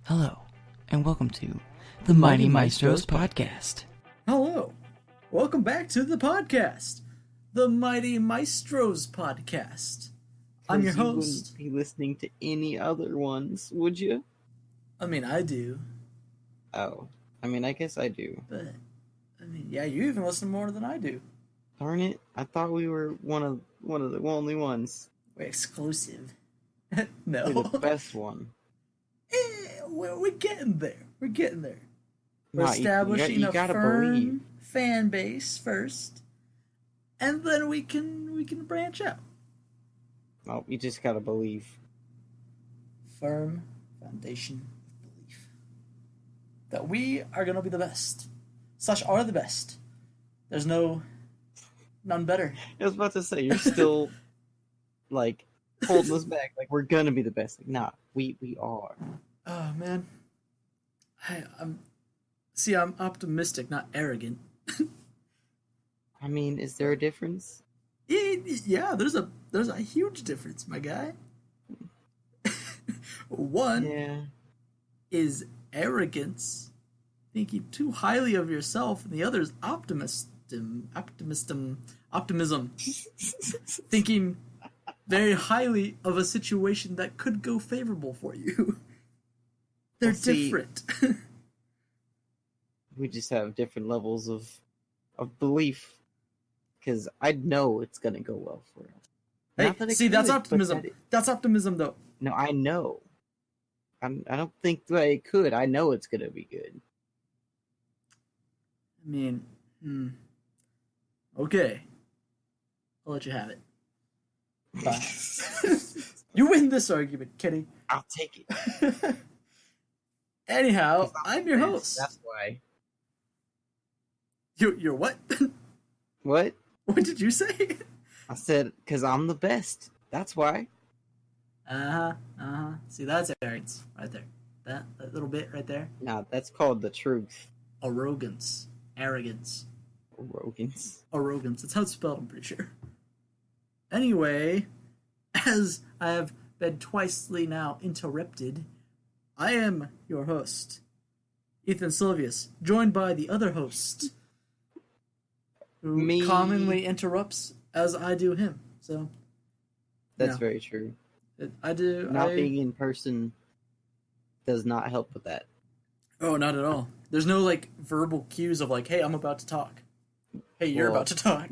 Hello, and welcome to the Mighty Maestros Podcast. Hello. Welcome back to the podcast, the Mighty Maestros Podcast. I'm your host. You wouldn't be listening to any other ones, would you? I mean, I do. Oh, I mean, I guess I do. But, I mean, yeah, you even listen more than I do. Darn it! I thought we were one of the only ones. We're exclusive. No. We're the best one. We're getting there. We're getting there. We're Nah, establishing you a gotta firm believe. fan base first, and then we can branch out. Oh, you just gotta believe. Firm foundation of belief that we are gonna be the best. Such are the best. There's none better. I was about to say you're still like holding us back. Like we're gonna be the best. Like, nah, we are. Oh man, I'm optimistic, not arrogant. I mean, is there a difference? Yeah, there's a huge difference, my guy. One Yeah. is arrogance, thinking too highly of yourself, and the other is optimism, thinking very highly of a situation that could go favorable for you. They're Well, see, different. We just have different levels of belief. Because I know it's gonna go well for us. Hey, Not that it see, that's could, but optimism. That's optimism, though. No, I know. I don't think that it could. I know it's gonna be good. I mean, okay. I'll let you have it. Bye. You win this argument, Kenny. I'll take it. Anyhow, I'm your host. That's why. You're what? What? What did you say? I said, because I'm the best. That's why. See, that's arrogance right there. That little bit right there. Nah, that's called the truth. Arrogance. Arrogance. Arrogance. That's how it's spelled, I'm pretty sure. Anyway, as I have been twicely now interrupted, I am your host, Ethan Sylvius, joined by the other host, who Me. commonly interrupts as I do him. So That's yeah. very true. I do. Not being in person does not help with that. Oh, not at all. There's no like verbal cues of like, hey, I'm about to talk. Hey, you're Well, about to talk.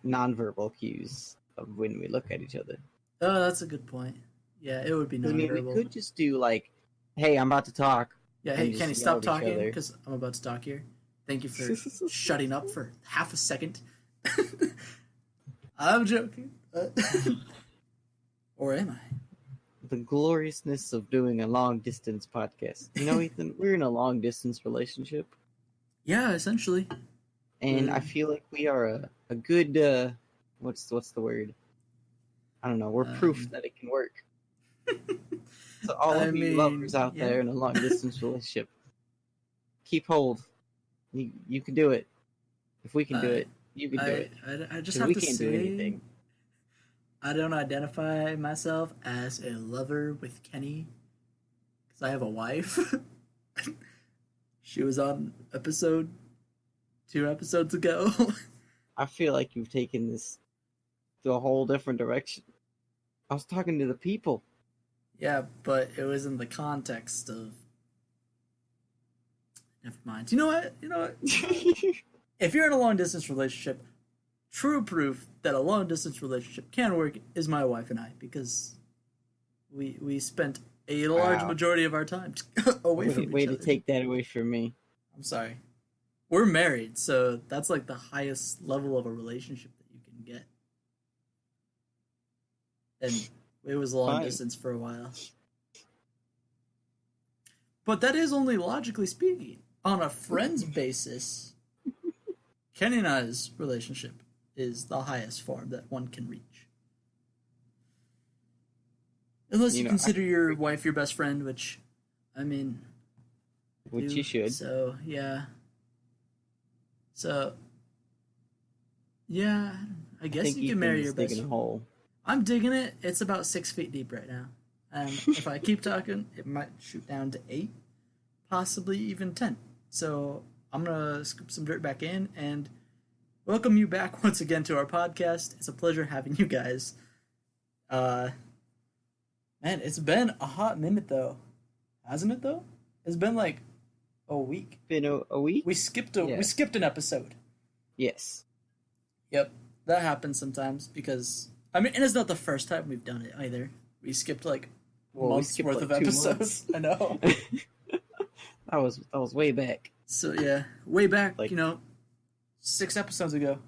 Non-verbal cues of when we look at each other. Oh, that's a good point. Yeah, it would be I mean, non-verbal. we could just do like, "Hey, I'm about to talk." Yeah, and hey, just can you yell stop at each talking? other. Because I'm about to talk here. Thank you for shutting up for half a second. I'm joking. Or am I? The gloriousness of doing a long-distance podcast. You know, Ethan, we're in a long-distance relationship, Yeah, essentially. and Mm. I feel like we are a good. What's the word? I don't know. We're proof that it can work. So all I of you mean, lovers out yeah. there in a long-distance relationship, keep hold. You can do it. If we can do it, you can do it. I just 'Cause have we to can't say, do anything. I don't identify myself as a lover with Kenny because I have a wife. She was on episode 2 episodes ago. I feel like you've taken this to a whole different direction. I was talking to the people. Yeah, but it was in the context of. Never mind. You know what? If you're in a long distance relationship, true proof that a long distance relationship can work is my wife and I, because we spent a large Wow. majority of our time away from each Way other. to take that away from me. I'm sorry. We're married, so that's like the highest level of a relationship that you can get. And it was long Fine. distance for a while. But that is only logically speaking. On a friends basis, Kenny and I's relationship is the highest form that one can reach. Unless you You know, consider your wife your best friend, which, I mean... Which do. you should. So, yeah. So, yeah, I guess think you can marry Ethan's your best digging a friend. hole. I'm digging it. It's about 6 feet deep right now. And if I keep talking, it might shoot down to 8. possibly even 10. So I'm going to scoop some dirt back in and welcome you back once again to our podcast. It's a pleasure having you guys. Man, it's been a hot minute though. Hasn't it though? It's been like a week. Been a week? We skipped an episode. Yes. Yep. That happens sometimes because and it's not the first time we've done it either. We skipped like months worth of episodes. I know. That was way back. So yeah, way back, Like- 6 episodes ago.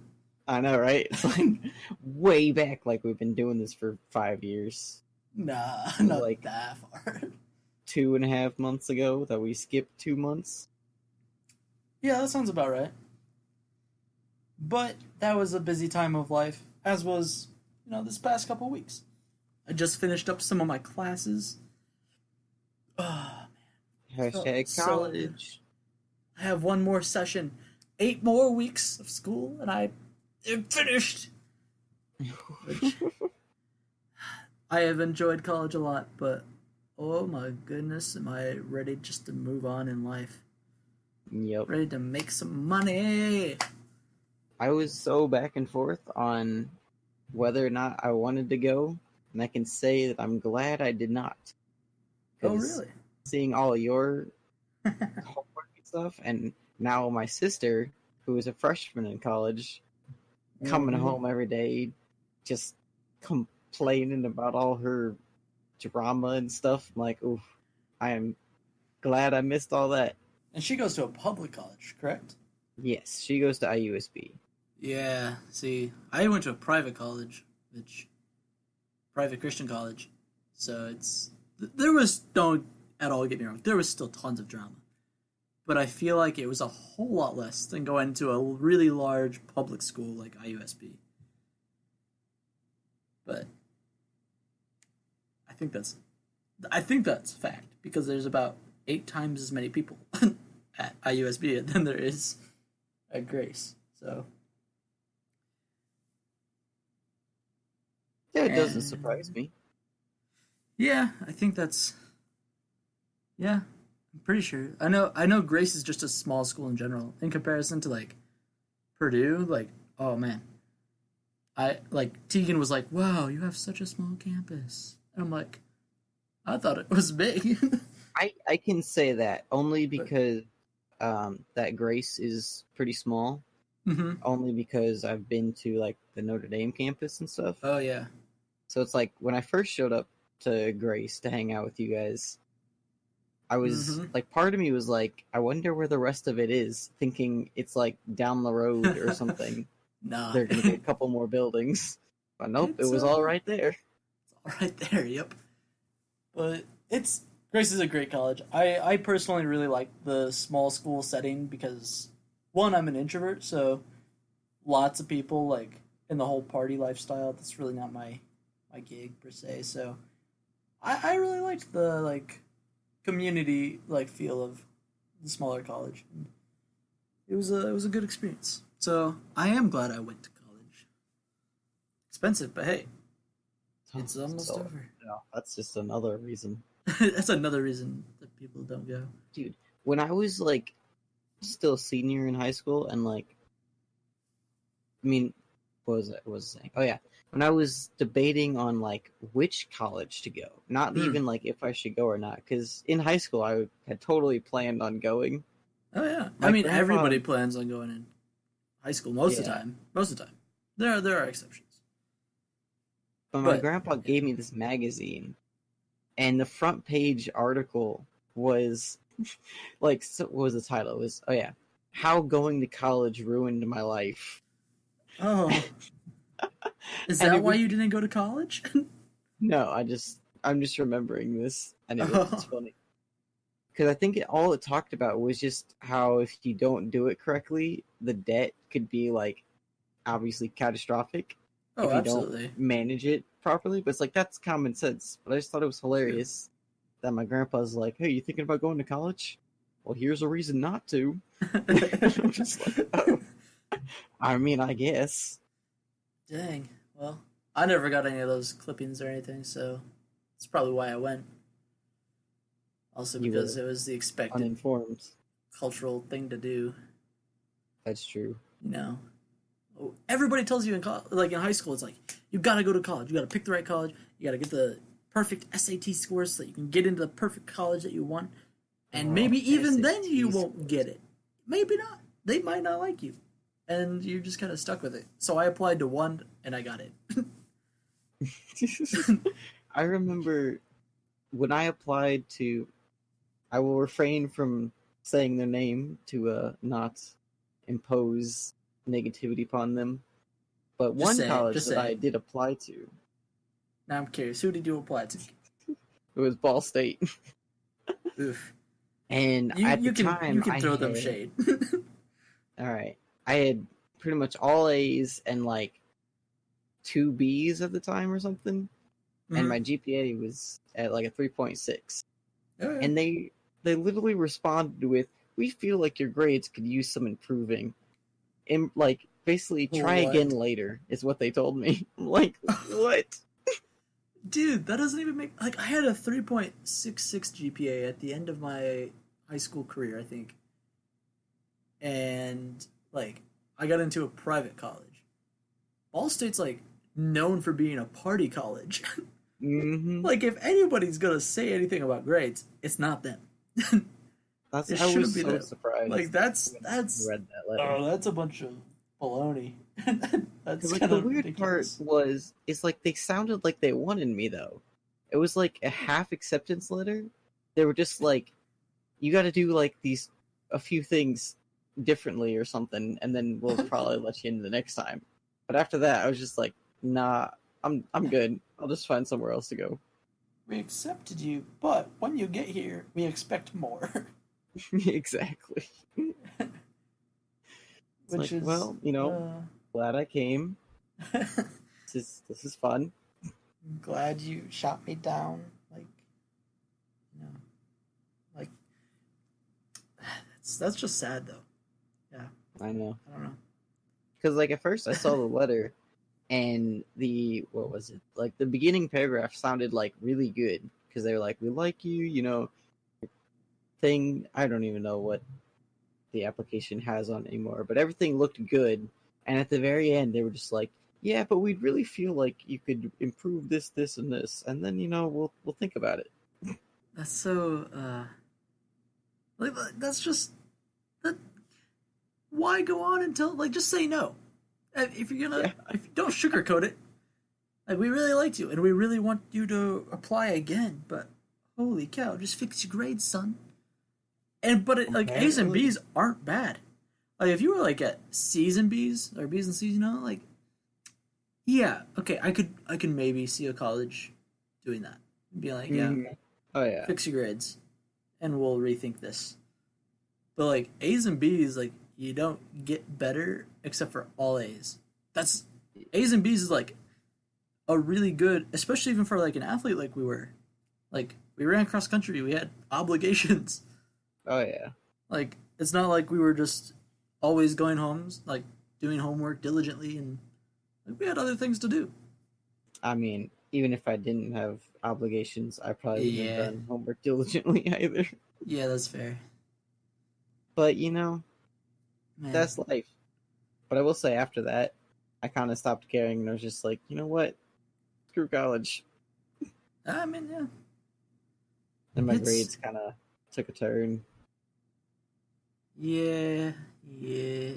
I know, right? It's like way back, like we've been doing this for 5 years. Nah, not Like- that far. 2.5 months ago that we skipped 2 months. Yeah, that sounds about right. But that was a busy time of life, as was, this past couple weeks. I just finished up some of my classes. Hashtag So- college. I have one more session, 8 more weeks of school, and I am finished. Which, I have enjoyed college a lot, but oh my goodness, am I ready just to move on in life? Yep. Ready to make some money. I was so back and forth on whether or not I wanted to go, and I can say that I'm glad I did not. Oh, 'Cause really? Seeing all your homework and stuff, and now my sister, who is a freshman in college, coming Mhm. home every day, just complaining about all her drama and stuff. I'm like, oof, I am glad I missed all that. And she goes to a public college, correct? Yes, she goes to IUSB. Yeah, see, I went to a private college, private Christian college, so there was, don't at all get me wrong, there was still tons of drama. But I feel like it was a whole lot less than going to a really large public school like IUSB. But I think that's fact, because there's about 8 times as many people at IUSB than there is at Grace, so... Yeah, it doesn't And- surprise me. Yeah, I think that's. Yeah, I'm pretty sure. I know Grace is just a small school in general in comparison to like Purdue. Like, oh man, Tegan was like, "Wow, you have such a small campus," and I'm like, "I thought it was big." I can say that only because that Grace is pretty small. hmm Only because I've been to like the Notre Dame campus and stuff. Oh yeah. So it's like when I first showed up to Grace to hang out with you guys, I was Mhm. like, part of me was like, I wonder where the rest of it is, thinking it's like down the road or something. Nah, There are going to be a couple more buildings. But nope, It's, it was all right there. all right there. Yep. But Grace is a great college. I personally really like the small school setting because one, I'm an introvert, so lots of people like in the whole party lifestyle. That's really not my gig per se. So I really liked the like community like feel of the smaller college. It was a good experience. So I am glad I went to college. Expensive, but hey, it's almost So, over. no, that's just another reason. That's another reason that people don't go. When I was like still a senior in high school and like, I mean, what was I saying? Oh yeah, when I was debating on like which college to go, not even like if I should go or not, because in high school I had totally planned on going. Oh yeah, My I mean grandpa- everybody plans on going in high school most of the Yeah. time. Most of the time, there are exceptions. But my But- grandpa gave me this magazine, and the front page article was like, what was the title? It was, oh yeah, how going to college ruined my life. Oh, is And that it why was- you didn't go to college? No, I'm just remembering this, and it was Oh. just funny because I think all it talked about was just how if you don't do it correctly, the debt could be like obviously catastrophic Oh, if you absolutely. don't manage it properly. But it's like that's common sense. But I just thought it was hilarious that my grandpa's like, "Hey, you thinking about going to college? Well, here's a reason not to." I'm just like, oh. I mean, I guess. Dang. Well, I never got any of those clippings or anything, so that's probably why I went. Also You because were it was the expected uninformed. cultural thing to do. That's true. You know, everybody tells you like in high school, it's like you gotta go to college. You gotta pick the right college. You gotta get the perfect SAT scores so that you can get into the perfect college that you want. And Oh, maybe even then SAT you won't scores. get it. Maybe not. They might not like you, and you're just kind of stuck with it. So I applied to one, and I got it. I remember when I applied to. I will refrain from saying their name to not impose negativity upon them. But Just one say it. college Just that say I it. did apply to, Now I'm curious. Who did you apply to? it was Ball State. Oof. And You at the you can time, you can I throw them had shade. all right. I had pretty much all A's and like two B's at the time or something, and my GPA was at like a 3.6. Mhm. And they literally responded with, "We feel like your grades could use some improving." And like basically try What? again later is what they told me. I'm like, what? Dude, that doesn't even make like I had a 3.66 GPA at the end of my high school career, I think. And like I got into a private college. Ball State's like known for being a party college. Mm-hmm. Like if anybody's gonna say anything about grades, it's not them. That's It I shouldn't was be so them. surprised. Like that's when I read that letter. oh, that's a bunch of baloney. That's Like kind the of weird ridiculous. part was, it's like they sounded like they wanted me though. It was like a half acceptance letter. They were just like, you got to do like a few things differently or something, and then we'll probably let you in the next time. But after that, I was just like, nah, I'm good. I'll just find somewhere else to go. We accepted you, but when you get here, we expect more. Exactly. It's Which like, is well, glad I came. This is fun. I'm glad you shot me down. Like, you know, like that's just sad though. Yeah, I know. I don't know. Because like at first I saw the letter, and what was it, like the beginning paragraph sounded like really good because they were like, we like you, thing. I don't even know what the application has on anymore, but everything looked good. And at the very end they were just like, yeah, but we'd really feel like you could improve this and this, and then we'll think about it. That's so. Like that's just that. Why go on until like just say no? If you're gonna, Yeah. if you don't sugarcoat it. Like we really liked you, and we really want you to apply again. But holy cow, just fix your grades, son. Like A's and Apparently. B's aren't bad. Like if you were like at C's and B's or B's and C's, like yeah, okay, I could maybe see a college doing that. Be like, yeah, Mhm. Oh yeah. fix your grades, and we'll rethink this. But like A's and B's, like you don't get better except for all A's. That's A's and B's is like a really good, especially even for like an athlete like we were. Like we ran cross country, we had obligations. Oh yeah. Like it's not like we were just always going home, like doing homework diligently, and like, we had other things to do. I mean, even if I didn't have obligations, I probably wouldn't Yeah, have done homework diligently either. yeah, that's fair, But man. that's life. But I will say, after that, I kind of stopped caring, and I was just like, you know what? Screw college. I mean, yeah, And my it's grades kind of took a turn. yeah, yeah.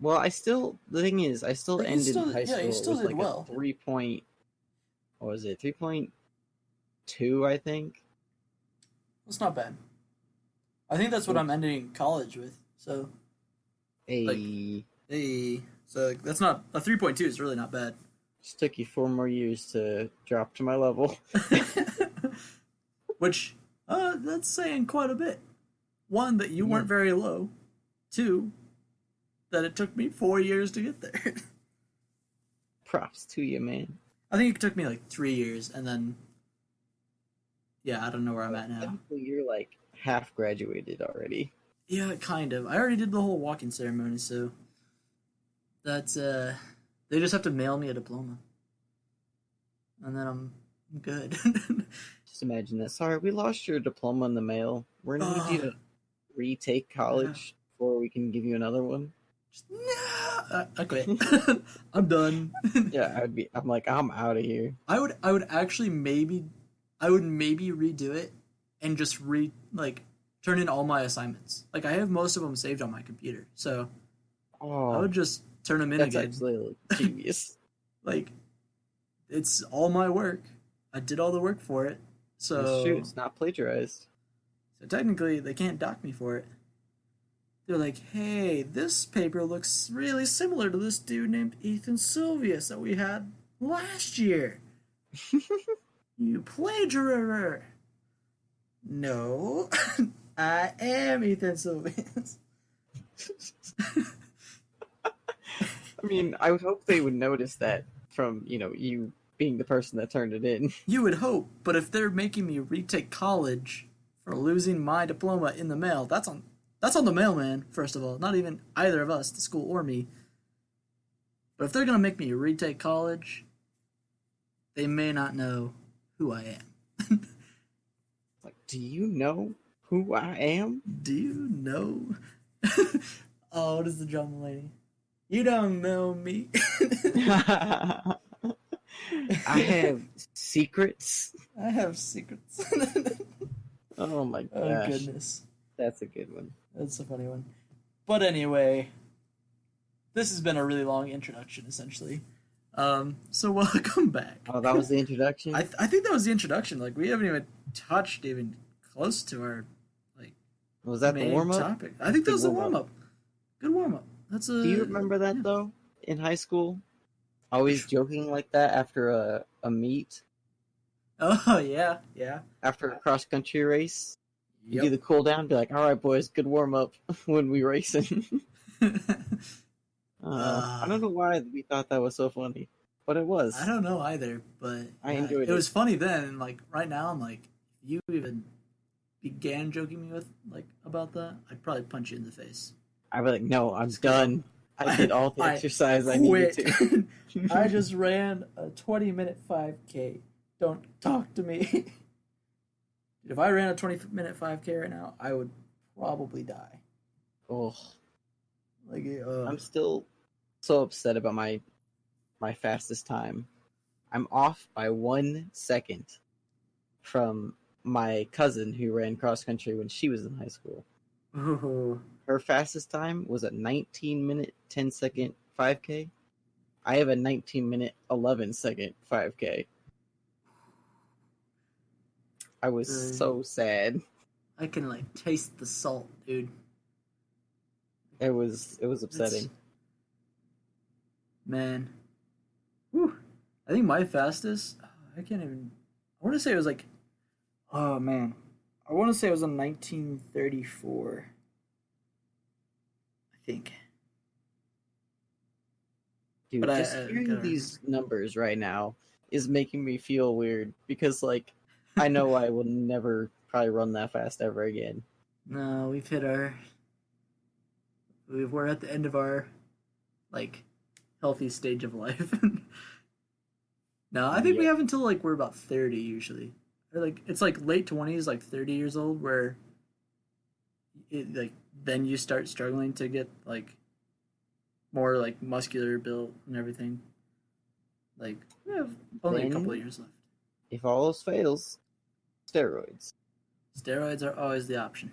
Well, the thing is, I still But ended high yeah, you school still with did like well. a 3 point, what was it, 3.2, I think. It's not bad. I think that's what I'm Which, ending college with. So, like, a hey, so like, that's not a 3.2 is really not bad. just took you 4 more years to drop to my level. Which, that's saying quite a bit. One, that you Yeah. weren't very low. Two, that it took me 4 years to get there. Props to you, man. I think it took me like 3 years, and then, yeah, I don't know where I'm at now. Technically, you're like half graduated already. Yeah, kind of. I already did the whole walk-in ceremony, so that's they just have to mail me a diploma, and then I'm good. Just imagine that. Sorry, we lost your diploma in the mail. We're gonna need you to retake college before we can give you another one. I quit. I'm done. Yeah, I'm like, I'm out of here. I would actually I would maybe redo it and just turn in all my assignments. Like I have most of them saved on my computer, so I Oh, would just turn them in that's again. actually genius. Like it's all my work. I did all the work for it, That's true. so It's not plagiarized. technically they can't dock me for it. They're like, hey, this paper looks really similar to this dude named Ethan Sylvius that we had last year. You plagiarized. No, I am Ethan Sylvius. I mean, I would hope they would notice that from, you being the person that turned it in. You would hope, but if they're making me retake college for losing my diploma in the mail, that's on the mailman, first of all. Not even either of us, the school or me. But if they're gonna make me retake college, they may not know who I am. Like, do you know who I am? Do you know? Oh, what is the drum lady? You don't know me. I have secrets. I have secrets. Oh my Oh gosh. goodness. That's a good one. That's a funny one. But anyway, this has been a really long introduction, essentially. So welcome back. Oh, that was the introduction? I think that was the introduction. Like we haven't even touched even close to our Was that the main warm-up? topic. I think that was the warm warm-up. up. Good warm up. That's a. Do you remember that, though, in high school? Always joking like that after a meet, Oh yeah. after a cross-country race? You Yep. do the cool down, be like, all right, boys, good warm-up when we racing. I don't know why we thought that was so funny, but it was. I don't know either, but I yeah, enjoyed it. it. Was funny then, and like right now, I'm like, if you even began joking me with about that, I'd probably punch you in the face. I'd be like, no, I'm done. I did all the I exercise I needed Quit. to. I just ran a 20-minute 5K. Don't talk to me. If I ran a 20-minute 5K right now, I would probably die. Oh, Like, I'm still so upset about my fastest time. I'm off by 1 second from my cousin who ran cross country when she was in high school. ooh, Her fastest time was a 19-minute 10-second 5K. I have a 19-minute 11-second 5K. I was so sad. I can like taste the salt, dude. It was upsetting. Man. Whew. I think my fastest, I can't even, I want to say it was like, oh man. I want to say it was in 1934. I think. Dude, But just hearing gotta these numbers right now is making me feel weird because, like, I know I will never probably run that fast ever again. No, we're at the end of our, like, healthy stage of life. No, I think we Yeah. have until, like, we're about 30 usually. Or, like, it's, like, late 20s, like, 30 years old, where, then you start struggling to get, like, more, like, muscular built and everything. Like, we have only a Then- couple of years left. If all else fails, steroids. Steroids are always the option.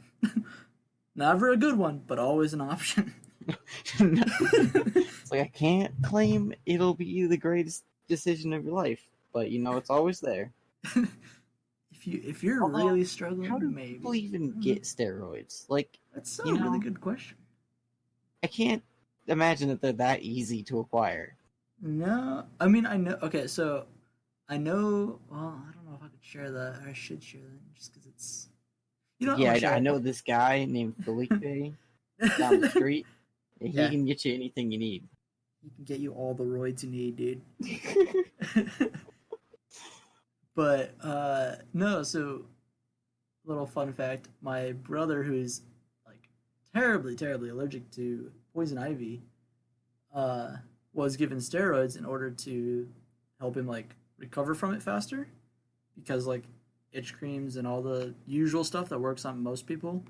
Never a good one, but always an option. It's like I can't claim it'll be the greatest decision of your life, but it's always there. If you're Although, really struggling, How do maybe. people even get steroids? Like, That's a you know? really good question. I can't imagine that they're that easy to acquire. No, I mean I know. Okay, so I know. Well, I don't know if I could share that. Or I should share that just because it's. Yeah, I'll share I it. know this guy named Felipe down the street. He Yeah. can get you anything you need. He can get you all the roids you need, dude. But no. So, little fun fact: my brother, who's like terribly, terribly allergic to poison ivy, was given steroids in order to help him like recover from it faster, because like itch creams and all the usual stuff that works on most people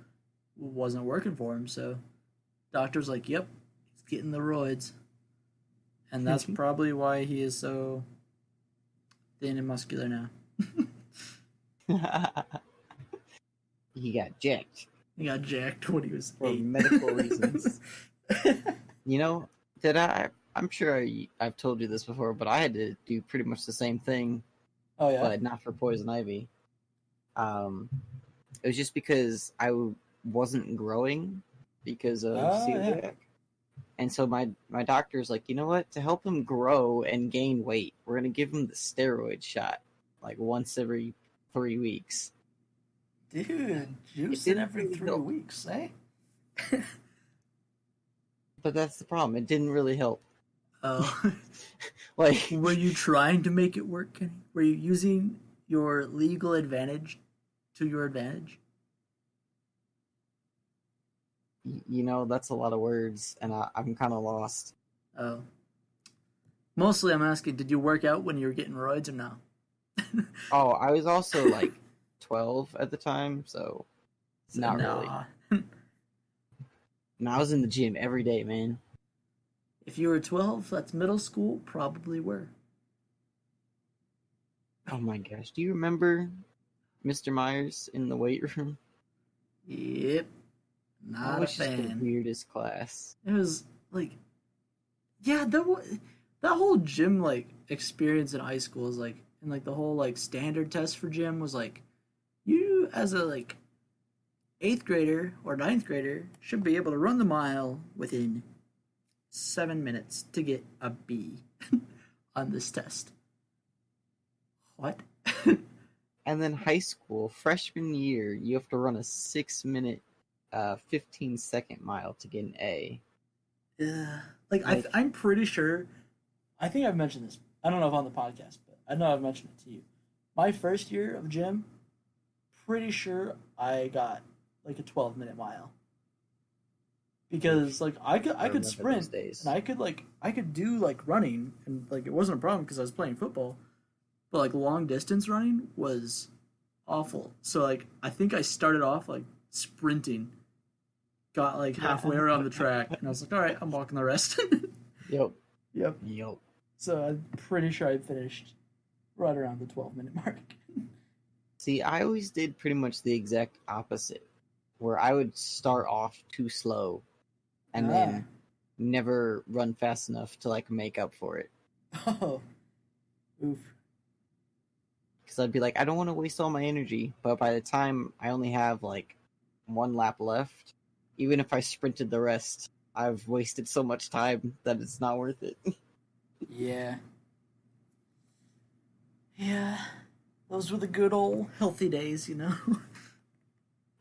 wasn't working for him. So doctor's like, "Yep, he's getting the roids," and that's probably why he is so thin and muscular now. He got jacked He got jacked when he was for 8. medical reasons. You know, did I'm sure I've told you this before, but I had to do pretty much the same thing, Oh yeah. but not for poison ivy. It was just because I wasn't growing because of celiac. Yeah. And so my doctor's like, you know what? To help him grow and gain weight, we're gonna give him the steroid shot, like once every 3 weeks. Dude, juicing didn't every really 3 help. weeks, eh? But that's the problem. It didn't really help. Oh. Like, Were you trying to make it work, Kenny? Were you using your legal advantage to your advantage? you know, that's a lot of words, and I'm kind of lost. Oh. Mostly I'm asking, did you work out when you were getting roids or no? Oh, I was also like 12 at the time, so not really. really. And I was in the gym every day, man. If you were 12, that's middle school, probably were. Oh my gosh, do you remember Mr. Myers in the weight room? Yep. That Not a was just the fan. weirdest class. It was like, yeah, that whole gym like experience in high school is like, and like the whole like standard test for gym was like, you as a like 8th grader or 9th grader should be able to run the mile within 7 minutes to get a B on this test. What? And then high school, freshman year, you have to run a 6-minute, 15-second mile to get an A. Like I'm pretty sure. I think I've mentioned this. I don't know if on the podcast, but I know I've mentioned it to you. My first year of gym, pretty sure I got like a 12-minute mile because like I could remember sprint those days. and I could do like running and like it wasn't a problem because I was playing football, but like long distance running was awful. So like I think I started off like sprinting, got like halfway around the track, and I was like, all right, I'm walking the rest. Yep. Yep. Yep. So I'm pretty sure I finished right around the 12-minute mark. See, I always did pretty much the exact opposite, where I would start off too slow and then never run fast enough to like make up for it. Oh, oof. Because I'd be like, I don't want to waste all my energy, but by the time I only have like 1 lap left, even if I sprinted the rest, I've wasted so much time that it's not worth it. Yeah. Yeah. Those were the good old healthy days, you know?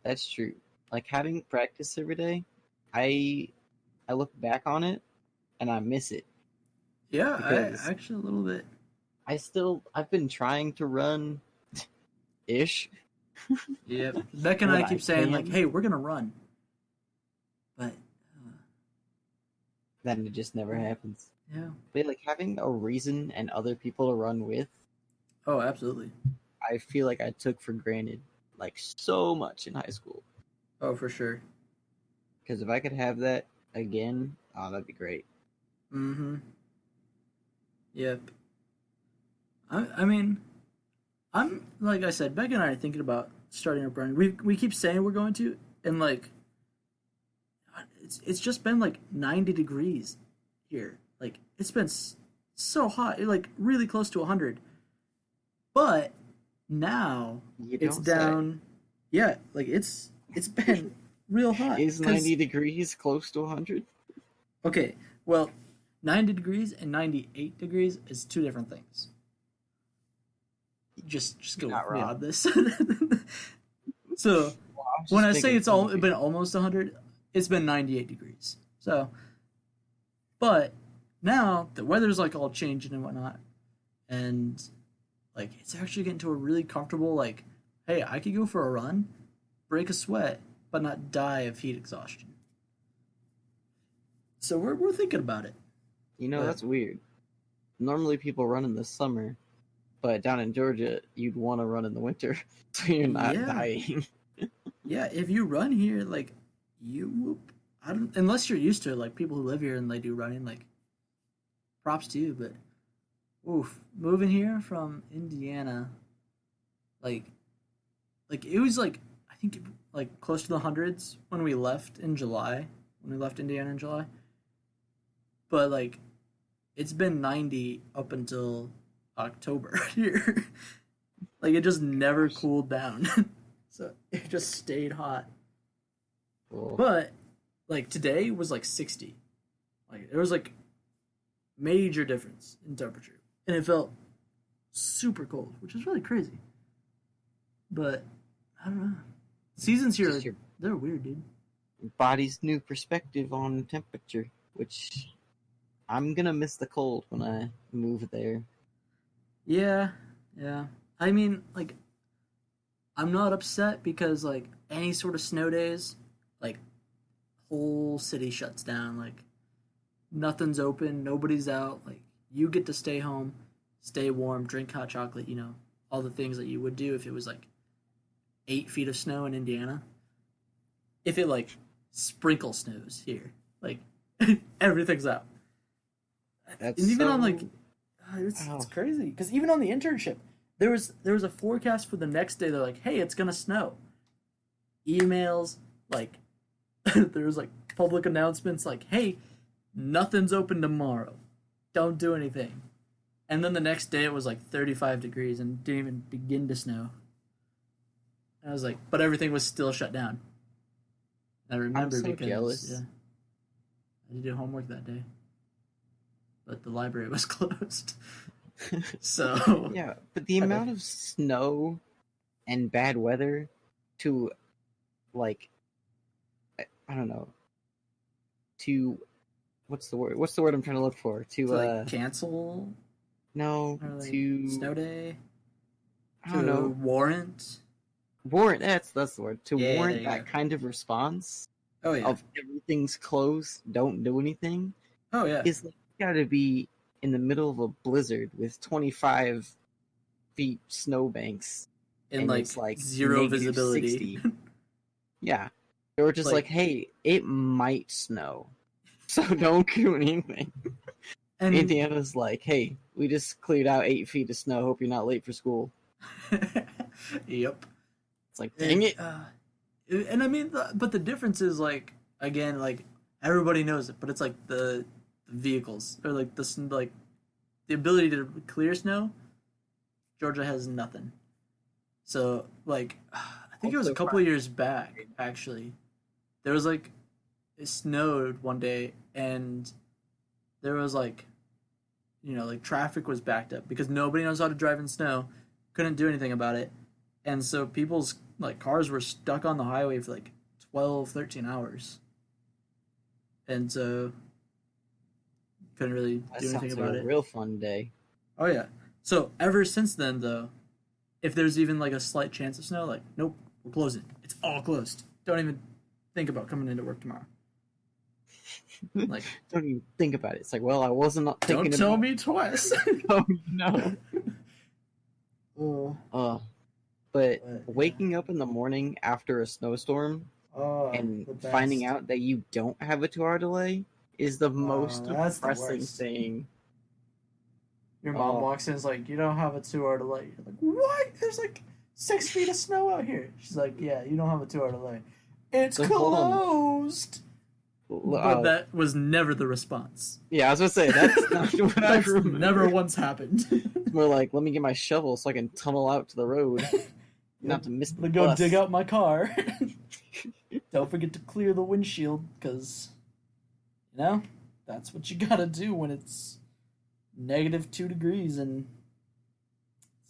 That's true. Like having practice every day, I look back on it and I miss it. Yeah, Because- I actually a little bit. I've been trying to run ish. Yep. Beck and I What keep I saying, like, can. hey, we're going to run. But, Then it just never happens. yeah. But like having a reason and other people to run with, Oh, absolutely. I feel like I took for granted like so much in high school. Oh, for sure. Because if I could have that again, oh, that'd be great. Mm-hmm. Yep. I mean, I'm like I said, Beck and I are thinking about starting up running. We keep saying we're going to, and like, it's just been like 90 degrees here. Like it's been so hot, like really close to 100. But now You it's don't say. down. Yeah, like it's been real hot. Is 'cause- 90 degrees close to 100? Okay, well, 90 degrees and 98 degrees is two different things. Just go Not with me wrong. on this. So when I say it's been almost 100, it's been 98 degrees. So, but now the weather's like all changing and whatnot, and like it's actually getting to a really comfortable like, hey, I could go for a run, break a sweat, but not die of heat exhaustion. So we're thinking about it. You know, But- that's weird. Normally people run in the summer, but down in Georgia, you'd want to run in the winter so you're not Yeah. dying. Yeah, if you run here, like you, I don't unless you're used to it. Like people who live here and they do running, like props to you. But oof, moving here from Indiana, like it was like I think like close to the hundreds when we left in July. When we left Indiana in July, but like it's been 90 up until October here. Like it just never cooled down. So it just stayed hot. Cool. But like today was like 60. Like there was like major difference in temperature. And it felt super cold, which is really crazy. But I don't know. Seasons here, Just your they're weird, dude. body's new perspective on temperature, which I'm gonna miss the cold when I move there. Yeah, yeah. I mean, like, I'm not upset because, like, any sort of snow days, like, whole city shuts down. Like, nothing's open, nobody's out. Like, you get to stay home, stay warm, drink hot chocolate, you know, all the things that you would do if it was, like, 8 feet of snow in Indiana. If it, like, sprinkle snows here, like, everything's out. That's And even so... on, like, it's crazy because even on the internship, there was a forecast for the next day. They're like, "Hey, it's gonna snow." Emails like there was like public announcements like, "Hey, nothing's open tomorrow. Don't do anything." And then the next day it was like 35 degrees and didn't even begin to snow. And I was like, but everything was still shut down. I remember so because jealous. yeah, I did do homework that day, but the library was closed. So Yeah, but the amount of snow and bad weather to, like, I don't know, to, what's the word? What's the word I'm trying to look for? To, like cancel no, or like to, snow day. I don't to know, warrant. that's the word. To Yeah, warrant there you that go. kind of response Oh yeah. of everything's closed, don't do anything, Oh yeah. is like, gotta be in the middle of a blizzard with 25 feet snowbanks, And and like it's like zero negative visibility. 60. Yeah. They were just like, Like- hey, it might snow, so don't do anything. And Indiana's like, hey, we just cleared out 8 feet of snow. Hope you're not late for school. yep. It's like, dang it. And I mean, but the difference is like again, like everybody knows it, but it's like the vehicles or like like the ability to clear snow. Georgia has nothing. So like, I think it was a Also couple of years back actually. There was like it snowed one day and there was like you know like traffic was backed up because nobody knows how to drive in snow, couldn't do anything about it, and so people's like cars were stuck on the highway for like 12, 13 hours, and so couldn't really That do anything sounds about like a it. real fun day. Oh yeah. So ever since then though, if there's even like a slight chance of snow, like nope, we're closing. It's all closed. Don't even think about coming into work tomorrow. Like Don't even think about it. It's like, well, I wasn't not thinking don't tell about me twice. Oh, no. Oh, But But, waking up in the morning after a snowstorm oh, and the best. finding out that you don't have a 2-hour delay is the most that's the depressing worst. thing. Your mom Oh. walks in and is like, you don't have a 2-hour delay. You're like, what? There's like 6 feet of snow out here. She's like, yeah, you don't have a 2-hour delay. It's Like, hold on. closed. But that was never the response. Yeah, I was gonna say that's not what I That's remember. never once happened. It's more like, let me get my shovel so I can tunnel out to the road, not to miss the I'm gonna go bus. dig out my car. Don't forget to clear the windshield, because, you know, that's what you gotta do when it's -2 degrees and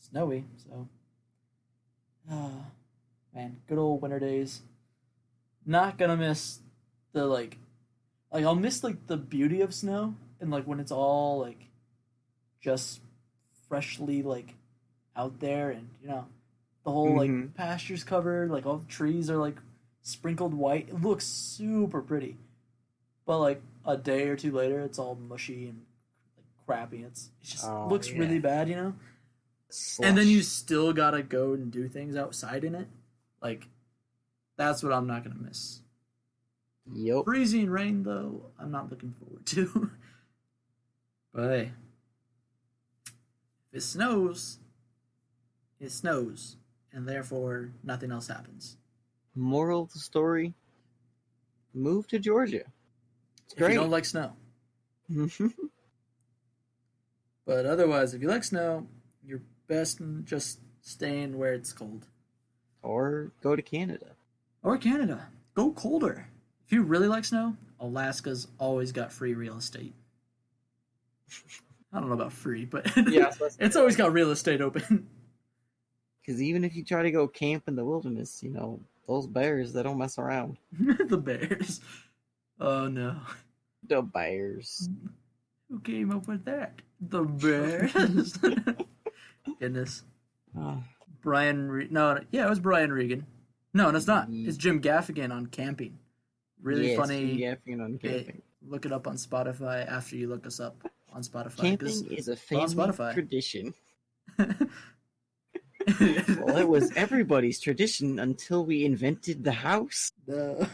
snowy. So, man, good old winter days. Not gonna miss the like I'll miss like the beauty of snow and like when it's all like just freshly like out there and you know the whole like Mhm. pastures covered, like all the trees are like sprinkled white. It looks super pretty. But like a day or two later, it's all mushy and like crappy. It just Oh, looks yeah. really bad, you know. And then you Slush. still gotta go and do things outside in it. Like, that's what I'm not gonna miss. Yup. Freezing rain, though, I'm not looking forward to. But hey, if it snows, and therefore nothing else happens. Moral of the story: move to Georgia. It's If you great. don't like snow. But otherwise, if you like snow, you're best in just staying where it's cold. Or go to Canada. Or Canada. Go colder. If you really like snow, Alaska's always got free real estate. I don't know about free, but Yeah, so it's always got real estate open. Because even if you try to go camp in the wilderness, those bears, they don't mess around. The bears. Oh no. The bears. Who came up with that? The bears. Goodness. Ah, It was Brian Regan. No, it's not. It's Jim Gaffigan on camping. Really yes, funny. Yapping on camping. Look it up on Spotify after you look us up on Spotify. Camping is a well, on family Spotify. tradition. Well, it was everybody's tradition until we invented the house. No.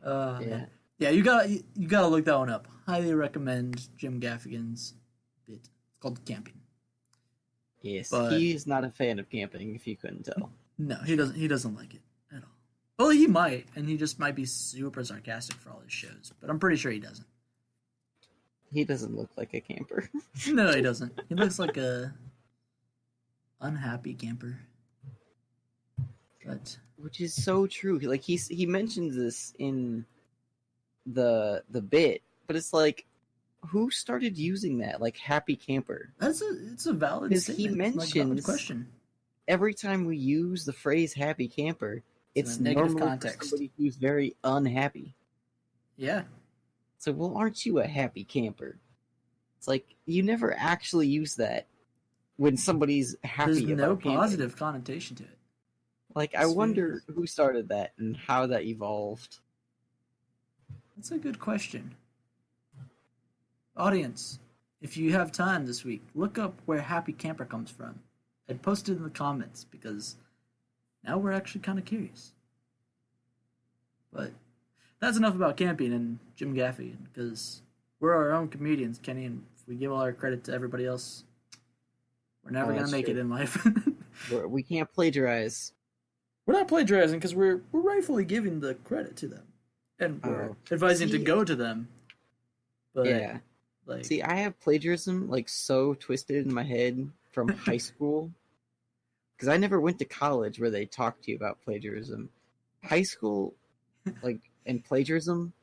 Oh, yeah. yeah. Yeah, you gotta look that one up. Highly recommend Jim Gaffigan's bit. It's called Camping. Yes, But- he is not a fan of camping, if you couldn't tell. No, he doesn't. He doesn't like it at all. Well, he might, and he just might be super sarcastic for all his shows. But I'm pretty sure he doesn't. He doesn't look like a camper. No, he doesn't. He looks like a unhappy camper. But Which is so true. Like he mentions this in the bit, but it's like, who started using that? Like happy camper. it's a valid 'Cause he statement. Like, valid mentions- question. Every time we use the phrase happy camper, it's in a negative normally context. for somebody who's very unhappy. Yeah, So, well, aren't you a happy camper? It's like you never actually use that when somebody's happy there's about no camping. positive connotation to it. Like, I Sweet. wonder who started that and how that evolved. That's a good question. Audience, if you have time this week, look up where happy camper comes from and post it in the comments because now we're actually kind of curious. But that's enough about camping and Jim Gaffigan because we're our own comedians, Kenny, and if we give all our credit to everybody else, we're never Oh, going to that's make it true. in life. We can't plagiarize. We're not plagiarizing because we're rightfully giving the credit to them. And we're Oh. advising to See- go to them. But, Yeah. like, See, I have plagiarism like so twisted in my head from high school because I never went to college where they talk to you about plagiarism. High school, like, and plagiarism,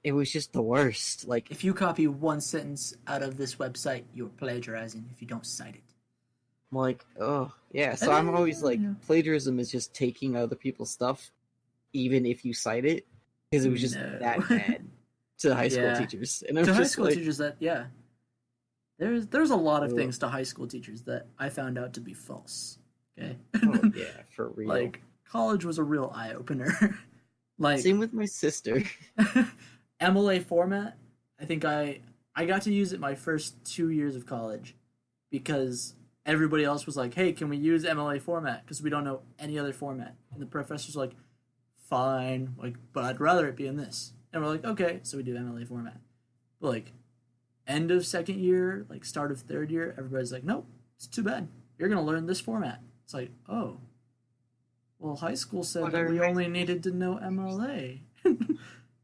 it was just the worst. Like, if you copy one sentence out of this website, you're plagiarizing if you don't cite it. oh yeah. So I'm always like, Yeah. plagiarism is just taking other people's stuff, even if you cite it, because it was just No. that bad to high school Yeah. teachers. And I'm To high just school like, teachers, there's a lot of Ugh. things to high school teachers that I found out to be false. Okay, oh yeah, for real. like college was a real eye opener. Like Same with my sister. MLA format. I think I got to use it my first 2 years of college because everybody else was like, "Hey, can we use MLA format? Because we don't know any other format." And the professor's like, "Fine, like, but I'd rather it be in this." And we're like, "Okay," so we do MLA format. But like, end of second year, like start of third year, everybody's like, "Nope, it's too bad. You're gonna learn this format." It's like, oh, well, high school said What that are we high only school needed to know MLA.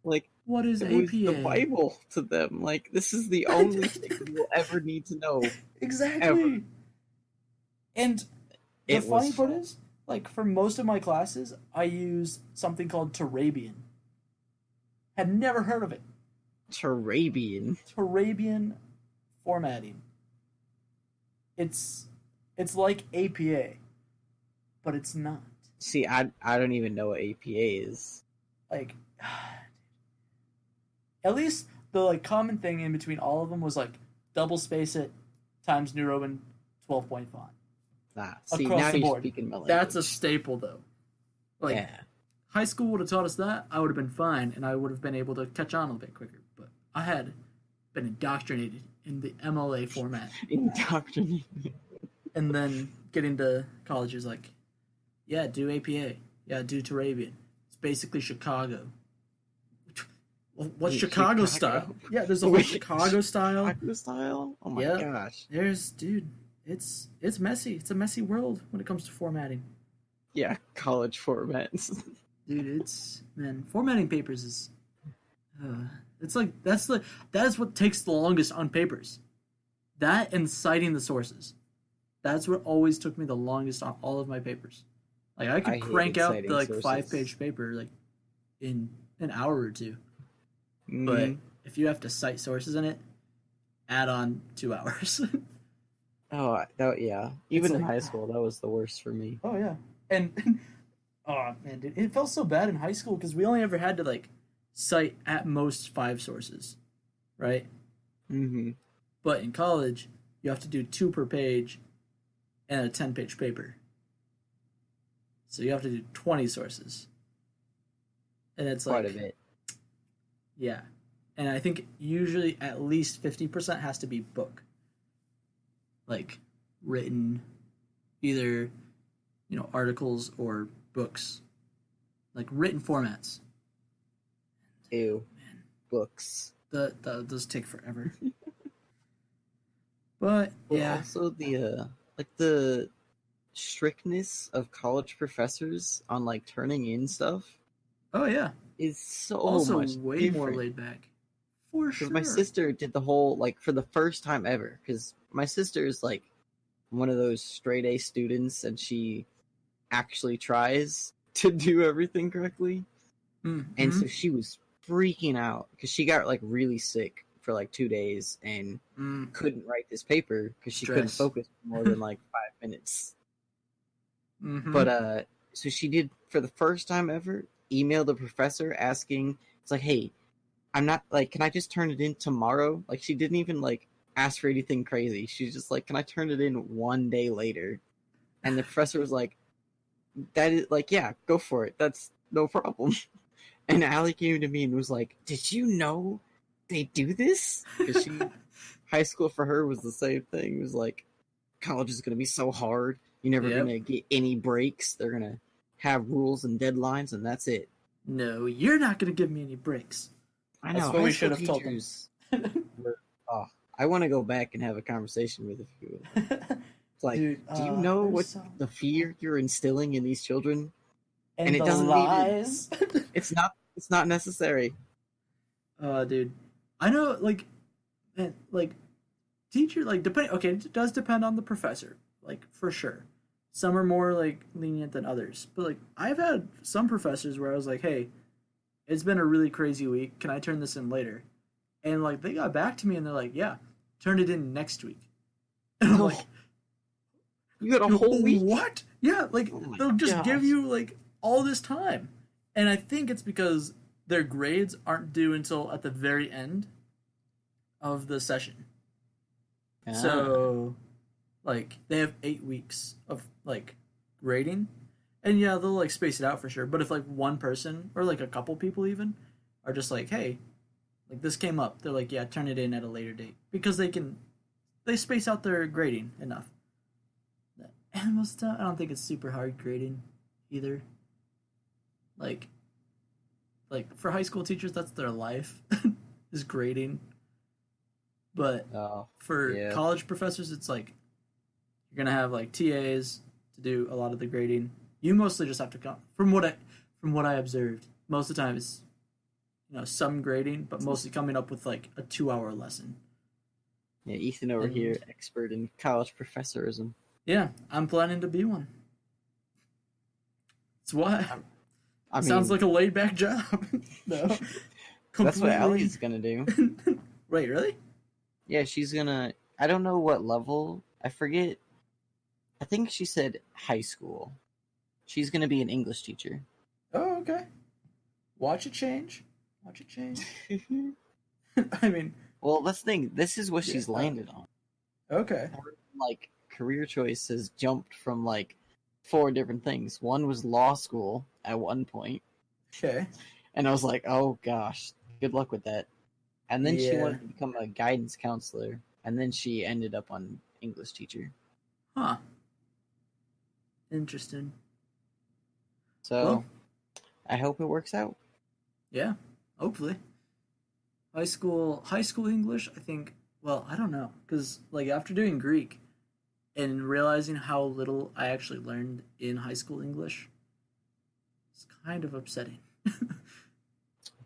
Like, What is it APA? was the Bible to them. Like, this is the only thing you'll ever need to know. Exactly. Ever. And the It funny was part is, like, for most of my classes, I use something called Turabian. Had never heard of it. Turabian. Turabian formatting. It's like APA, but it's not. See, I don't even know what APA is. Like, at least the like common thing in between all of them was like double space it times New Roman 12-point font. Nah, see, Across now the you're board. speaking my language. That's a staple though. Like, yeah. high school would have taught us that, I would have been fine, and I would have been able to catch on a little bit quicker. But I had been indoctrinated in the MLA format, Indoctrinated. and then getting to college is like, yeah, do APA, yeah, do Turabian. It's basically Chicago. Well, what's Wait, Chicago, Chicago? style? Yeah, there's a whole Wait, Chicago style. Chicago style? Oh my Yeah. gosh. There's, dude, it's messy. It's a messy world when it comes to formatting. Yeah, college formats. Dude, it's, man, formatting papers is, it's like that is what takes the longest on papers. That and citing the sources. That's what always took me the longest on all of my papers. Like I could I crank hated out citing the like sources. 5-page paper like in an hour or two. Mhm. But if you have to cite sources in it, add on 2 hours. Oh, that, yeah. Even in like- high school, that was the worst for me. Oh yeah, and oh man, dude, it felt so bad in high school because we only ever had to like cite at most 5 sources, right? Mm-hmm. But in college, you have to do 2 per page, and a 10-page paper. So you have to do 20 sources, and it's Quite like a bit. yeah, and I think usually at least 50% has to be book, like written, either articles or books, like written formats. Ew. Man, Books. those take forever. But Well, yeah, also the strictness of college professors on like turning in stuff oh yeah, is so also much way different. more laid back, for Because sure. my sister did the whole like for the first time ever. Because my sister is like one of those straight A students, and she actually tries to do everything correctly. Mhm. And so she was freaking out because she got like really sick for like 2 days and Mm. couldn't write this paper because she couldn't Stress. focus for more than like 5 minutes. Mhm. But so she did for the first time ever email the professor asking, it's like, hey, I'm not like, can I just turn it in tomorrow? Like she didn't even like ask for anything crazy. She's just like, can I turn it in 1 day later? And the professor was like, that is like, yeah, go for it. That's no problem. And Allie came to me and was like, did you know they do this? Because high school for her was the same thing. It was like, college is going to be so hard. You're never Yep. going to get any breaks. They're going to have rules and deadlines, and that's it. No, you're not gonna give me any breaks. I That's know. what high we school should have told them. teachers were, oh, I want to go back and have a conversation with a few of them. It's like, Dude, do you know there's what some- the fear you're instilling in these children? and it the doesn't need it. lies. It's not necessary. Dude, I know, like, man, like, teacher, like, depend. Okay, it does depend on the professor, like, for sure. Some are more like lenient than others, but like, I've had some professors where I was like, "Hey, it's been a really crazy week. Can I turn this in later?" And like, they got back to me and they're like, "Yeah, turn it in next week." And I'm No. like, You got a whole week? What? Yeah, like Oh my they'll just give gosh. you like all this time, and I think it's because their grades aren't due until at the very end of the session. Ah. So, like, they have 8 weeks of like grading, and yeah, they'll like space it out for sure. But if like one person or like a couple people even are just like, "Hey, like this came up," they're like, "Yeah, turn it in at a later date," because they space out their grading enough. And most of the time, I don't think it's super hard grading either. Like for high school teachers, that's their life is grading. But Oh, for yeah. college professors, it's like you're gonna have like TAs to do a lot of the grading. You mostly just have to come from what I observed. Most of the time, it's some grading, but mostly coming up with like a 2-hour lesson. Yeah, Ethan over And- here, expert in college professorism. Yeah, I'm planning to be one. That's why. I mean, Sounds like a laid back job. No. that's what Completely- Allie's gonna do. Wait, really? Yeah, she's gonna. I don't know what level. I forget. I think she said high school. She's gonna be an English teacher. Oh, okay. Watch it change. Watch it change. I mean, Well, that's the thing. This is what she's Yeah. landed on. okay. Her, like, career choice has jumped from like 4 different things. One was law school at one point, Okay. and I was like, oh gosh, good luck with that. And then she Yeah. wanted to become a guidance counselor, and then she ended up on English teacher. Huh. Interesting. So Well, I hope it works out. yeah. Hopefully. High school English, I think, well, I don't know, cuz like after doing Greek and realizing how little I actually learned in high school English, it's kind of upsetting.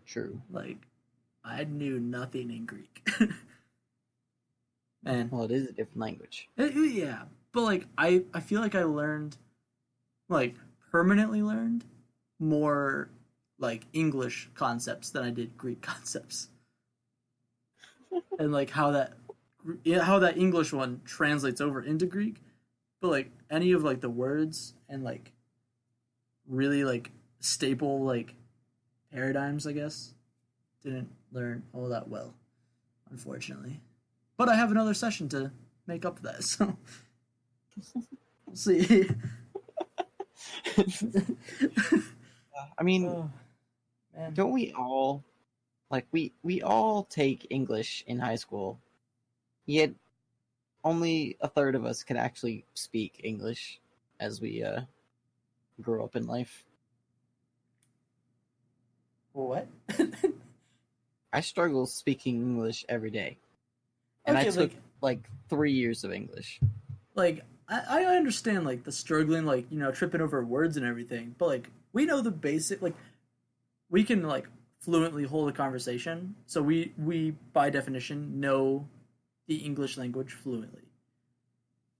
True. Like I knew nothing in Greek. Man, Well, it is a different language. yeah, but like I feel like I learned like permanently learned more like English concepts than I did Greek concepts. And like how that English one translates over into Greek, but like any of like the words and like really like staple like paradigms, I guess, didn't learn all that well, unfortunately. But I have another session to make up for that, so we'll see. I mean, Oh, man. don't we all we all take English in high school, yet only a third of us can actually speak English as we grow up in life. What? I struggle speaking English every day, and I Okay, took like 3 years of English. like I understand like the struggling, like, tripping over words and everything, but like we know the basic, like we can like fluently hold a conversation, so we by definition know the English language fluently.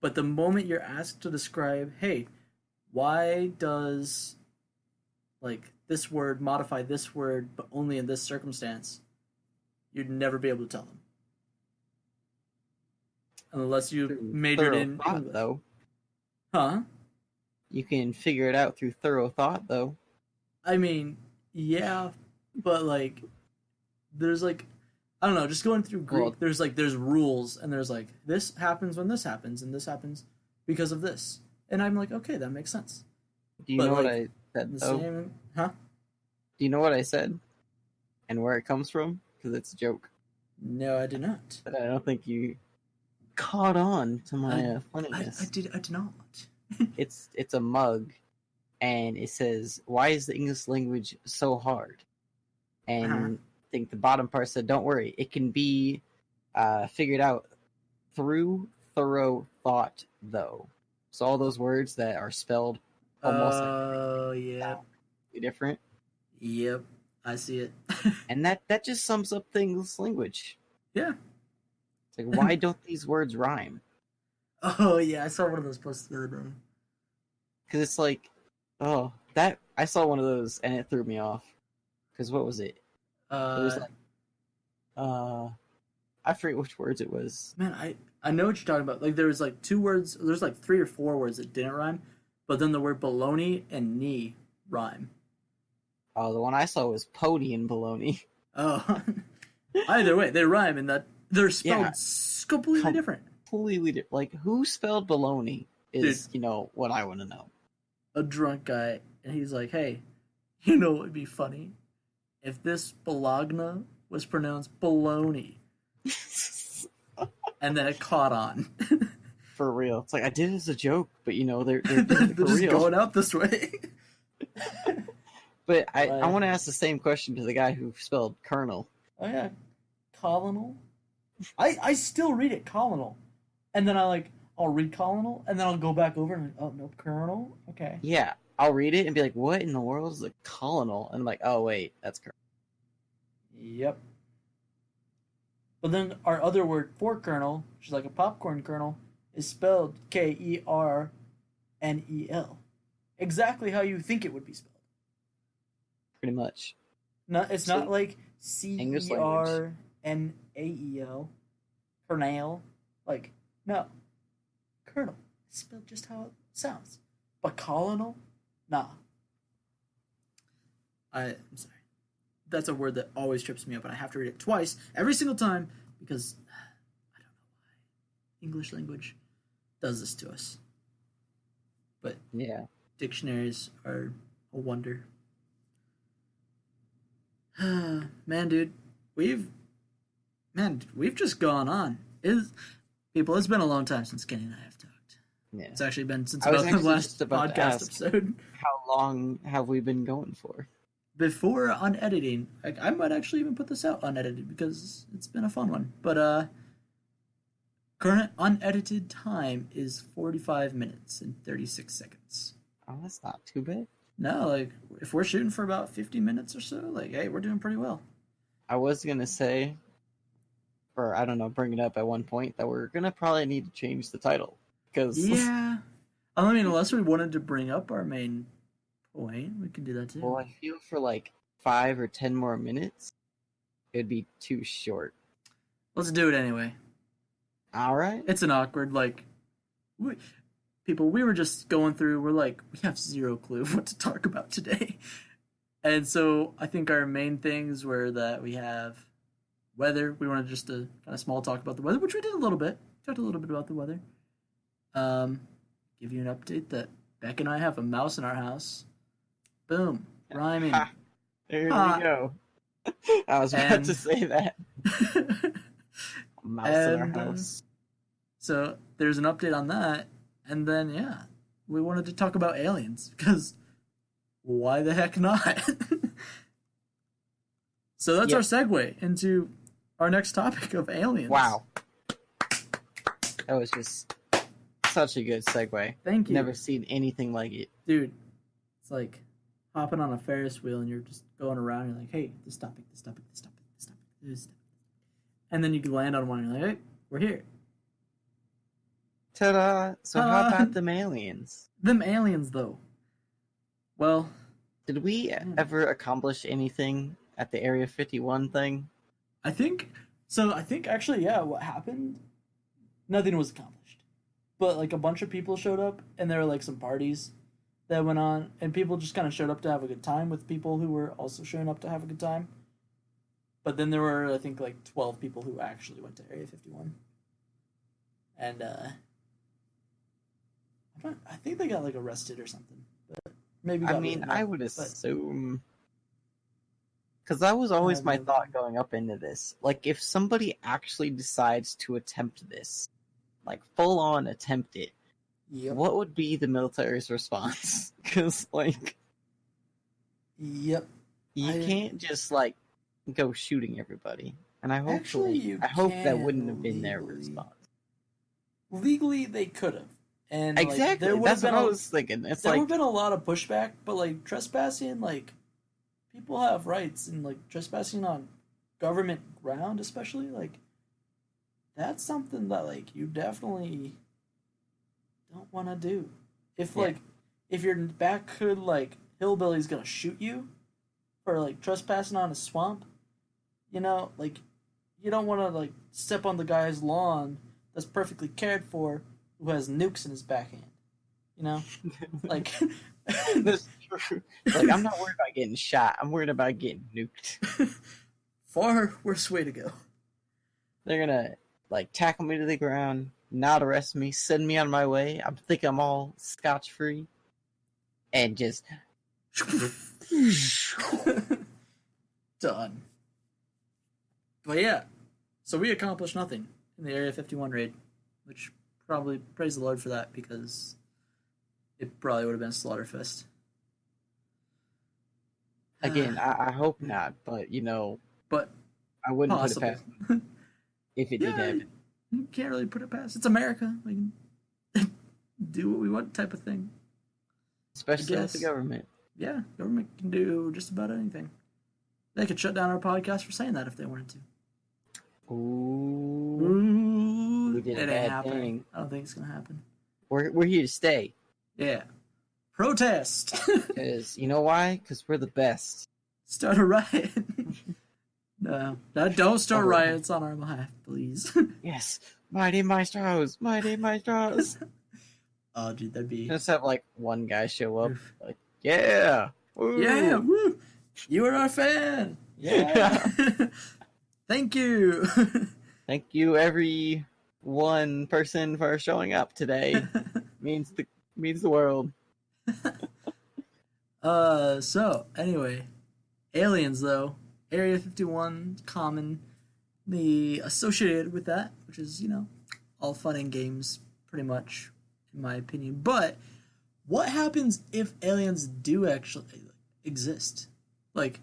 But the moment you're asked to describe, hey, why does like this word modify this word but only in this circumstance, you'd never be able to tell them unless you Through majored thorough in thought, English. though, Huh? you can figure it out through thorough thought, though. I mean, yeah, but like there's like, I don't know, just going through Well, Greek, there's rules, and there's like this happens when this happens and this happens because of this. And I'm like, okay, that makes sense. do you But know what like I said, the though? same, huh? Do you know what I said and where it comes from? Because it's a joke, No, I did not. but I don't think you caught on to my I funniness. I did not. It's a mug, and it says, "Why is the English language so hard?" Uh-huh. And I think the bottom part said, "Don't worry, it can be figured out through thorough thought, though." So all those words that are spelled almost Oh, yeah. sound different, Yep. I see it. and that just sums up the English language. Yeah. It's like, why don't these words rhyme? Oh, yeah, I saw one of those posts the other day. Because it's like, oh, that I saw one of those and it threw me off. Because what was it? It was Uh, like, I forget which words it was. Man, I know what you're talking about. Like there was like two words, there's like three or four words that didn't rhyme, but then the word baloney and knee rhyme. Oh, the one I saw was pony and baloney. Oh, either way, they rhyme, and that they're spelled Yeah. completely different. Completely different. Like, who spelled baloney is, Dude. what I want to know. A drunk guy, and he's like, "Hey, you know what would be funny if this Bologna was pronounced baloney?" And then it caught on. For real. It's like, I did it as a joke, but, they're They're doing it for just real. going out this way. But I Right. want to ask the same question to the guy who spelled colonel. Oh yeah, colonel. I still read it colonel, and then I'll read colonel, and then I'll go back over and like, oh no, colonel. Okay. Yeah, I'll read it and be like, what in the world is a colonel? And I'm like, oh, wait, that's colonel. Yep. But then our other word for kernel, which is like a popcorn kernel, is spelled Kernel. Exactly how you think it would be spelled. Pretty much. Not it's So, not like English language. Cernael. Kernel. Like, no. Kernel. It's spelled just how it sounds. But colonel? Nah. I'm sorry. That's a word that always trips me up, and I have to read it twice every single time because I don't know why English language does this to us. But Yeah. dictionaries are a wonder. Man, dude, we've Man, we've just gone on. People, it's been a long time since Kenny and I have talked. Yeah. It's actually been since I was about the actually last just about to podcast ask. episode. How long have we been going for? Before unediting, I might actually even put this out unedited because it's been a fun one. But current unedited time is 45 minutes and 36 seconds. Oh, that's not too bad. No, like if we're shooting for about 50 minutes or so, like hey, we're doing pretty well. I was gonna say, or I don't know, bring it up at one point that we're gonna probably need to change the title because Yeah. I mean, unless we wanted to bring up our main point, we could do that too. well, I feel for like 5 or 10 more minutes, it'd be too short. Let's do it anyway. All right. It's an awkward, like, we were just going through, we're like, we have zero clue what to talk about today. And so I think our main things were that we have weather. We wanted just to kind of small talk about the weather, which we did a little bit. Talked a little bit about the weather. Give you an update that Beck and I have a mouse in our house. Boom. Rhyming. Ha, there we go. I was about And- to say that. Mouse in our And, house. So there's an update on that. And then, yeah, we wanted to talk about aliens because why the heck not? So that's our segue into our next topic of aliens. Wow. That was just such a good segue. Thank you. Never seen anything like it. Dude, it's like hopping on a Ferris wheel and you're just going around and you're like, hey, this topic, this topic, this topic, this topic, this topic. And then you can land on one and you're like, hey, we're here. Ta-da! So how Ta-da. about them aliens? Them aliens, though. Well, Did we ever accomplish anything at the Area 51 thing? I think so. I think actually, yeah, what happened? Nothing was accomplished, but like a bunch of people showed up, and there were like some parties that went on, and people just kind of showed up to have a good time with people who were also showing up to have a good time. But then there were, I think, like 12 people who actually went to Area 51, and I think they got like arrested or something. But maybe. I got mean, written up, I would but- assume. Because that was always my Yeah. thought going up into this. Like, if somebody actually decides to attempt this, like, full on attempt it, Yep. what would be the military's response? Because, like, Yep. you I- can't just, like, go shooting everybody. And I Actually, you hope that can wouldn't have been their legally. response. Legally, they could have. And like, Exactly. there would have That's what been I a- was thinking. It's there would like, have been a lot of pushback, but like trespassing, like people have rights, and like trespassing on government ground, especially like that's something that like you definitely don't want to do. If Yeah. like if your backhood like hillbilly's gonna shoot you for like trespassing on a swamp, you know, like you don't want to like step on the guy's lawn that's perfectly cared for who has nukes in his backhand. You know, like that's true. Like, I'm not worried about getting shot. I'm worried about getting nuked. far worse way to go. They're gonna, like, tackle me to the ground, not arrest me, send me on my way. I think I'm all scotch-free. And just... Done. But yeah, so we accomplished nothing in the Area 51 raid, which probably praise the Lord for that because it probably would have been a slaughterfest. Again, I hope not, but, you know, But I wouldn't possible. put it past them if it did Yeah. happen. You can't really put it past. It's America. We can do what we want, type of thing. Especially with the guess. government. Yeah, government can do just about anything. They could shut down our podcast for saying that if they wanted to. Ooh. Ooh, We did a it bad ain't happening. thing. I don't think it's gonna happen. We're here to stay. Yeah, protest. Because, you know why? Because we're the best. Start a riot. No, don't start Oh. riots on our behalf, please. Yes. Mighty Maestros! Mighty Maestros! Oh, dude, that'd be Just have, like, one guy show up. Oof. Like, yeah! Woo! yeah. Woo! You are our fan. Yeah! Thank you. Thank you, every one person, for showing up today. means the world. So anyway, aliens though. Area 51, common. the associated with that, which is, all fun and games, pretty much, in my opinion. But what happens if aliens do actually exist? Like,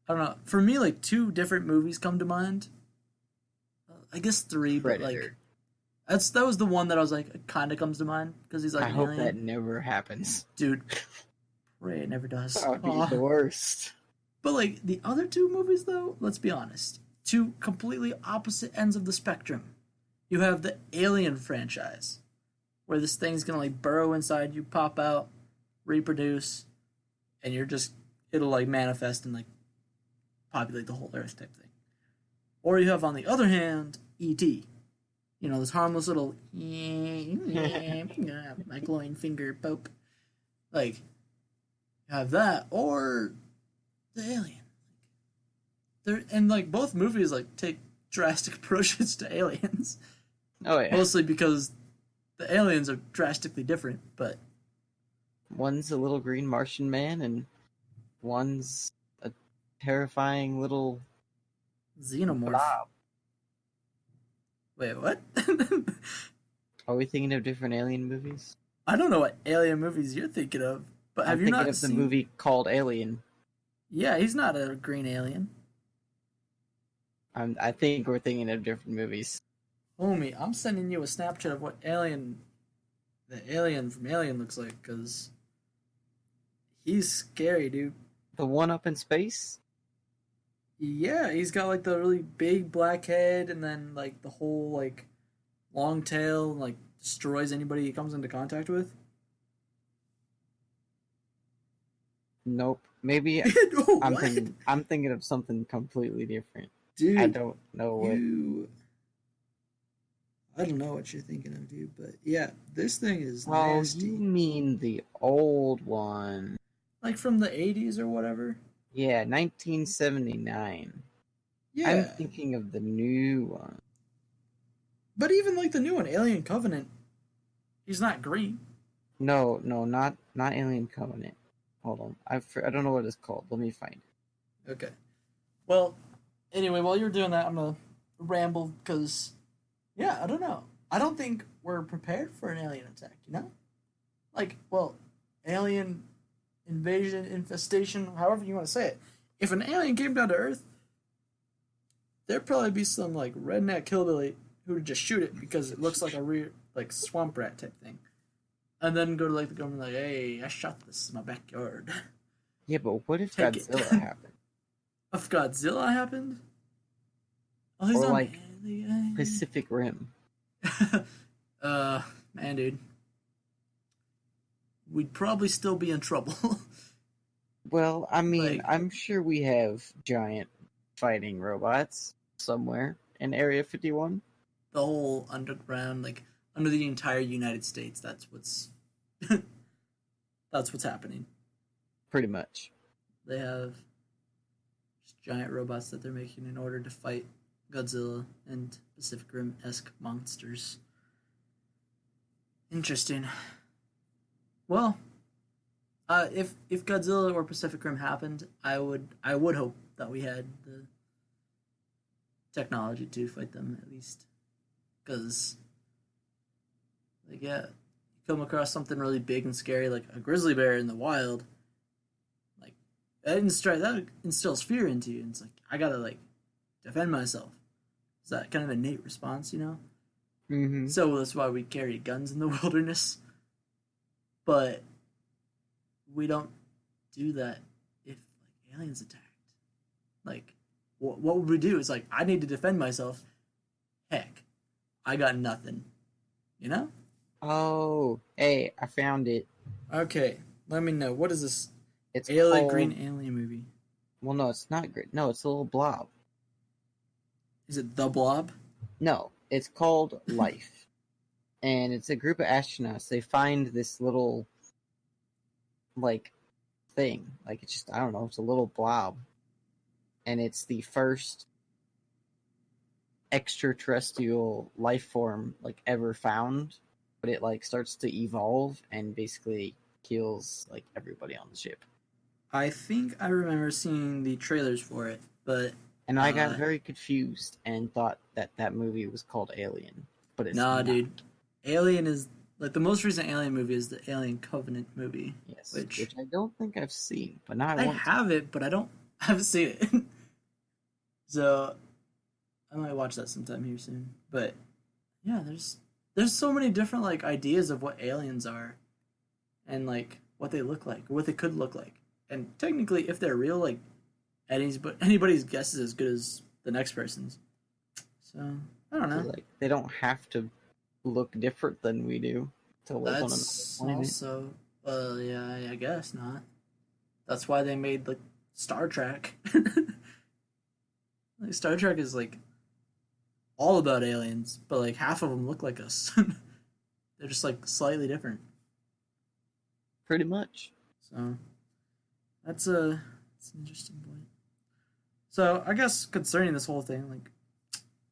I don't know. For me, like, two different movies come to mind. I guess three, but like, Predator. that was the one that I was like, it kind of comes to mind because he's like I an hope alien. that never happens. Dude, pray it never does. That would be Aw. the worst. But like the other two movies, though, let's be honest, two completely opposite ends of the spectrum. You have the Alien franchise, where this thing's gonna like burrow inside you, pop out, reproduce, and it'll like manifest and like populate the whole Earth type thing. Or you have on the other hand, E.T. This harmless little my glowing finger pope. Like, you have that, or the alien. And like both movies like take drastic approaches to aliens. Oh yeah. Mostly because the aliens are drastically different, but One's a little green Martian man, and one's a terrifying little xenomorph. blob. Wait, what? Are we thinking of different alien movies? I don't know what alien movies you're thinking of, but have I'm you thinking not of the seen... movie called Alien. Yeah, he's not a green alien. I think we're thinking of different movies. Homie, I'm sending you a Snapchat of what the alien from Alien looks like, because he's scary, dude. The one up in space? Yeah, he's got like the really big black head and then like the whole like long tail and like destroys anybody he comes into contact with. Nope. Maybe No, I'm what? thinking of something completely different. Dude, I don't know what. I don't know what you're thinking of, dude, but yeah, this thing is Oh, nasty. you mean the old one? Like from the 80s or whatever? Yeah, 1979. Yeah. I'm thinking of the new one. But even like the new one, Alien Covenant, he's not green. No, not Alien Covenant. Hold on, I don't know what it's called. Let me find it. Okay. Well, anyway, while you're doing that, I'm gonna ramble because, yeah, I don't know. I don't think we're prepared for an alien attack. Like, well, alien invasion, infestation, however you want to say it. If an alien came down to Earth, there'd probably be some like redneck hillbilly who would just shoot it because it looks like a real like swamp rat type thing, and then go to like the government like, "Hey, I shot this in my backyard." Yeah, but what if Take it. Godzilla happened? If Godzilla happened, oh, he's Or, not like, an alien. Pacific Rim. Man, dude, we'd probably still be in trouble. Well, I mean, Like- I'm sure we have giant fighting robots somewhere in Area 51. The whole underground, like under the entire United States, that's what's that's what's happening. Pretty much. They have just giant robots that they're making in order to fight Godzilla and Pacific Rim-esque monsters. Interesting. Well, if Godzilla or Pacific Rim happened, I would hope that we had the technology to fight them at least, because like, yeah, you come across something really big and scary like a grizzly bear in the wild, like that instills fear into you, and it's like I gotta like defend myself. Is that kind of an innate response, Mm-hmm. So that's why we carry guns in the wilderness. But we don't do that if like aliens attacked. Like, what would we do? It's like I need to defend myself. Heck, I got nothing. Oh, hey, I found it. Okay, let me know. What is this It's alien called... green alien movie? Well, no, it's not great. No, it's a little blob. Is it The Blob? No, it's called Life. And it's a group of astronauts. They find this little, like, thing. Like, it's just, I don't know, it's a little blob. And it's the first extraterrestrial life form, like, ever found. But it, like, starts to evolve and basically kills, like, everybody on the ship. I think I remember seeing the trailers for it, but And I got Uh, very confused and thought that that movie was called Alien, but it's Nah, not. dude. Alien is like the most recent Alien movie is the Alien Covenant movie, Yes, which which I don't think I've seen, but now I I want to. have it, but I haven't seen it. So I might watch that sometime here soon. But yeah, there's so many different like ideas of what aliens are, and like what they look like, or what they could look like, and technically, if they're real, like anybody's guess is as good as the next person's. So I don't know. Like they don't have to look different than we do to live on another That's planet. also, yeah, I guess not. That's why they made like Star Trek. Like Star Trek is like all about aliens, but like half of them look like us. They're just like slightly different. Pretty much. So that's an interesting point. So I guess concerning this whole thing, like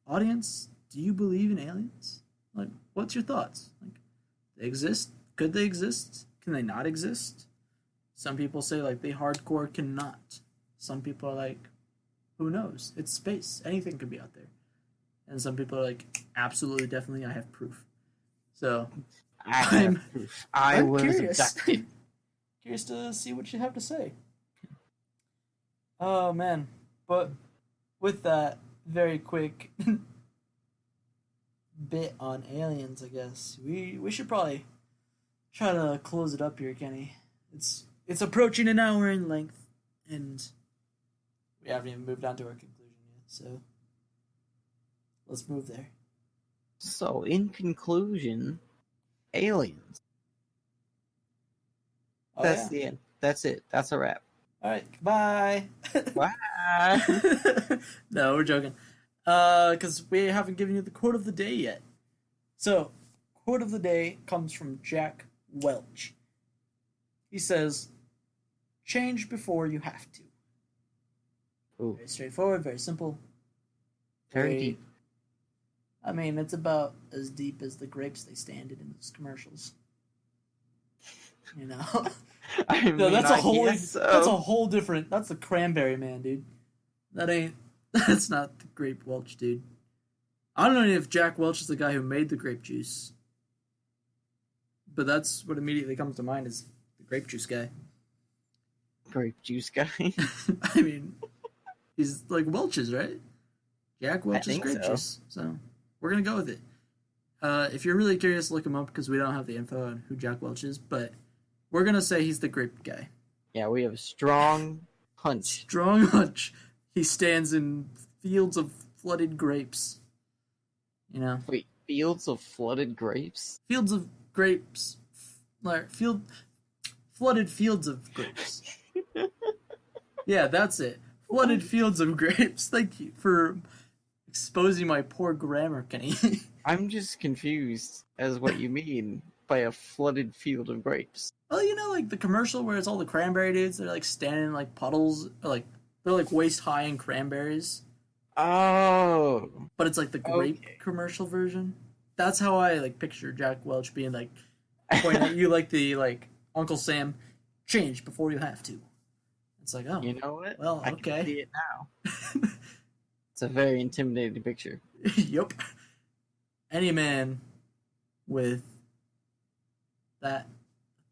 audience, do you believe in aliens? Like, what's your thoughts? Like, they exist? Could they exist? Can they not exist? Some people say like they hardcore cannot. Some people are like, who knows? It's space. Anything could be out there. And some people are like, absolutely, definitely, I have proof. So I I'm- have proof. I I'm was curious. abducted. Curious to see what you have to say. Oh man. But with that very quick bit on aliens, I guess, we should probably try to close it up here, Kenny. It's approaching an hour in length, and we haven't even moved on to our conclusion yet, so let's move there. So, in conclusion, aliens. Oh, That's yeah. the end. That's it. That's a wrap. Alright, goodbye. Bye. No, we're joking. Because we haven't given you the quote of the day yet. So, quote of the day comes from Jack Welch. He says, "Change before you have to." Ooh, Very straightforward, very simple. very deep. I mean, it's about as deep as the grapes they stand in those commercials. You know? I No, mean, that's a I whole guess so. that's a whole different. That's the Cranberry Man, dude. That ain't. That's not the Grape Welch, dude. I don't know if Jack Welch is the guy who made the grape juice, but that's what immediately comes to mind is the grape juice guy. Grape juice guy. I mean, he's like Welch's, right? Jack Welch's think grape so. juice. So we're gonna go with it. If you're really curious, look him up because we don't have the info on who Jack Welch is, but we're gonna say he's the grape guy. Yeah, we have a strong hunch. Strong hunch. He stands in fields of flooded grapes. You know, Wait, fields of flooded grapes? fields of grapes, like flooded fields of grapes. Yeah, that's it. Flooded fields of grapes. Thank you for exposing my poor grammar, Kenny. I'm just confused as what you mean by a flooded field of grapes. Well, you know, like the commercial where it's all the cranberry dudes. They're like standing in like puddles, or like they're like waist high in cranberries. Oh, But it's like the grape Okay. commercial version. That's how I like picture Jack Welch being like pointing at you like the like Uncle Sam, change before you have to. It's like, oh, you know what? well, I okay. can see it now. It's a very intimidating picture. Yup. Any man with that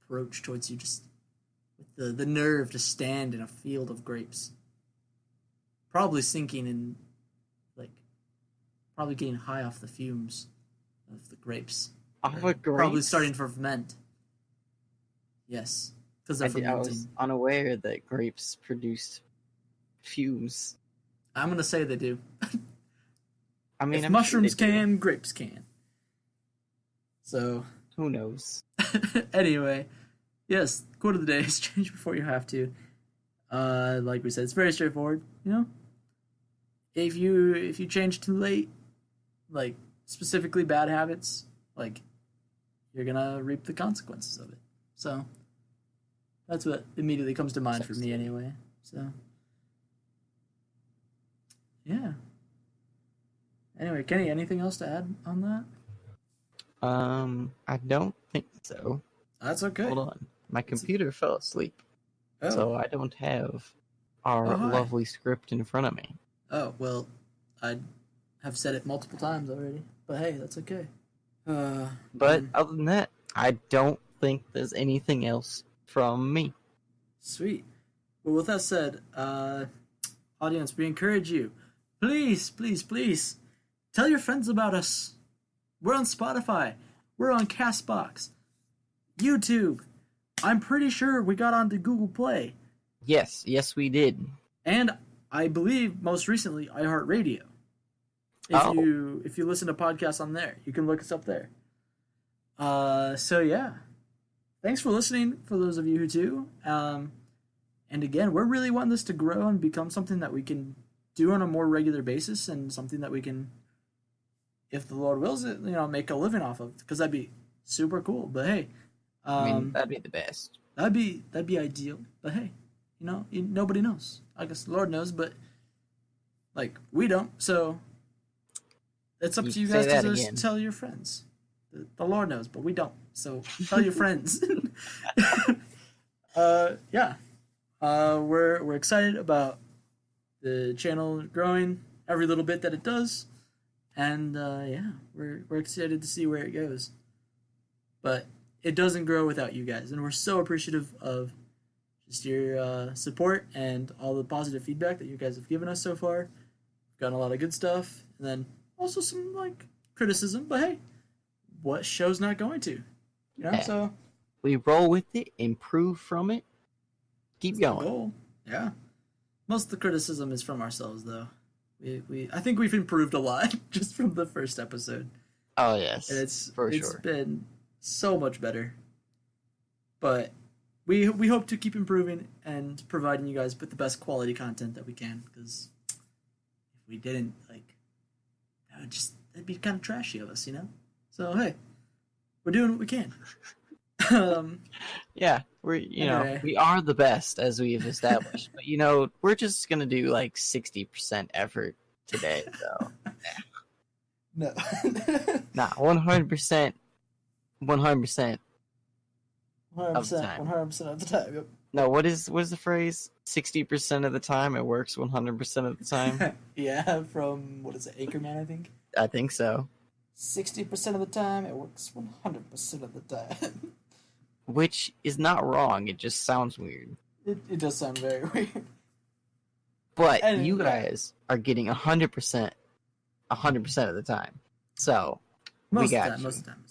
approach towards you, just with the nerve to stand in a field of grapes, probably sinking in, like, probably getting high off the fumes of the grapes. Off Or a grape? Probably starting to ferment. Yes, because they're I fermenting. was unaware that grapes produced fumes. I'm gonna say they do. I mean, If I'm mushrooms sure they do. can, grapes can. So, Who knows? anyway, yes, quote of the day is change before you have to. Like we said, it's very straightforward. You know, if you change too late, like specifically bad habits, like you're gonna reap the consequences of it. So that's what immediately comes to mind for me, anyway. So yeah. Anyway, Kenny, anything else to add on that? I don't think so. That's okay. Hold on. My computer fell asleep, Oh, so I don't have our Oh, hi. lovely script in front of me. Oh, well, I have said it multiple times already, but hey, that's okay. But other than that, I don't think there's anything else from me. Sweet. Well, with that said, audience, we encourage you. Please, please, please, tell your friends about us. We're on Spotify. We're on Castbox. YouTube. I'm pretty sure we got onto Google Play. Yes, we did. And I believe most recently iHeartRadio. If you listen to podcasts on there, you can look us up there. So yeah. Thanks for listening for those of you who do. And again, we're really wanting this to grow and become something that we can do on a more regular basis and something that we can, if the Lord wills it, make a living off of, because that'd be super cool. But hey, I mean, that'd be the best. That'd be ideal. But hey, nobody knows. I guess the Lord knows, but we don't. So it's up to you guys to just tell your friends. The Lord knows, but we don't. So tell your friends. Yeah. We're excited about the channel growing every little bit that it does, and yeah, we're excited to see where it goes. But it doesn't grow without you guys, and we're so appreciative of just your support and all the positive feedback that you guys have given us so far. We've gotten a lot of good stuff, and then also some criticism. But hey, what show's not going to? Yeah. So we roll with it, improve from it, keep going. Goal. Yeah. Most of the criticism is from ourselves, though. I think we've improved a lot just from the first episode. Oh yes, and it's sure. been so much better. But we hope to keep improving and providing you guys with the best quality content that we can. Because if we didn't, that'd be kind of trashy of us, So hey, we're doing what we can. Yeah, anyway. We are the best, as we've established. But we're just gonna do 60% effort today, so no, nah, 100%, 100% 100% of the time. Yep. No, what is the phrase? 60% of the time it works 100% of the time. Yeah, from what is it, Anchorman? I think so. 60% of the time it works 100% of the time. Which is not wrong, it just sounds weird. It does sound very weird. But you guys are getting 100% of the time. So, most of the time.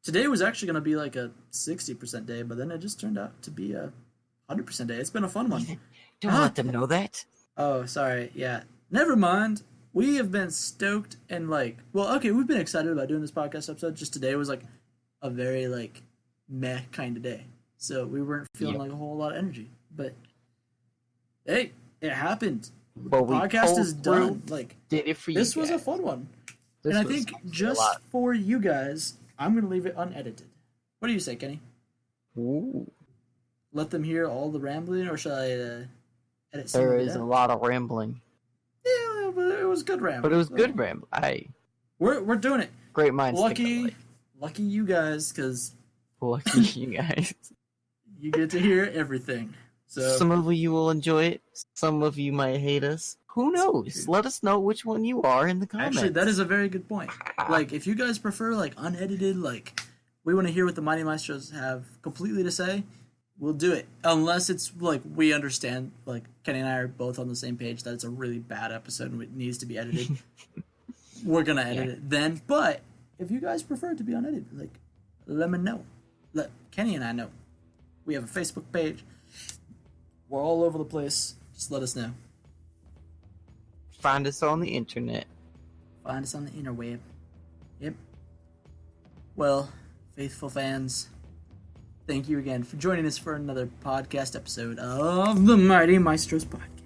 Today was actually going to be a 60% day, but then it just turned out to be a 100% day. It's been a fun one. Don't let them know that. Oh, sorry. Yeah. Never mind. We have been stoked and we've been excited about doing this podcast episode. Just today was a very meh kind of day. So we weren't feeling a whole lot of energy. But hey, it happened. Well, the podcast is done. Did it for you this guys. Was a fun one. And I think just for you guys, I'm going to leave it unedited. What do you say, Kenny? Ooh. Let them hear all the rambling, or shall I edit some There of it is out? a lot of rambling. Yeah, but it was good rambling. But it was good rambling. We're doing it. Great minds. Lucky you guys, because lucky you guys. You get to hear everything. So some of you will enjoy it. Some of you might hate us. Who knows? Let us know which one you are in the comments. Actually, that is a very good point. If you guys prefer unedited, we want to hear what the Mighty Maestros have completely to say, we'll do it. Unless it's we understand, Kenny and I are both on the same page that it's a really bad episode and it needs to be edited. We're gonna edit it then. But if you guys prefer it to be unedited, let me know. Let Kenny and I know. We have a Facebook page. We're all over the place. Just let us know. Find us on the internet. Find us on the interweb. Yep. Well, faithful fans, thank you again for joining us for another podcast episode of the Mighty Maestros Podcast.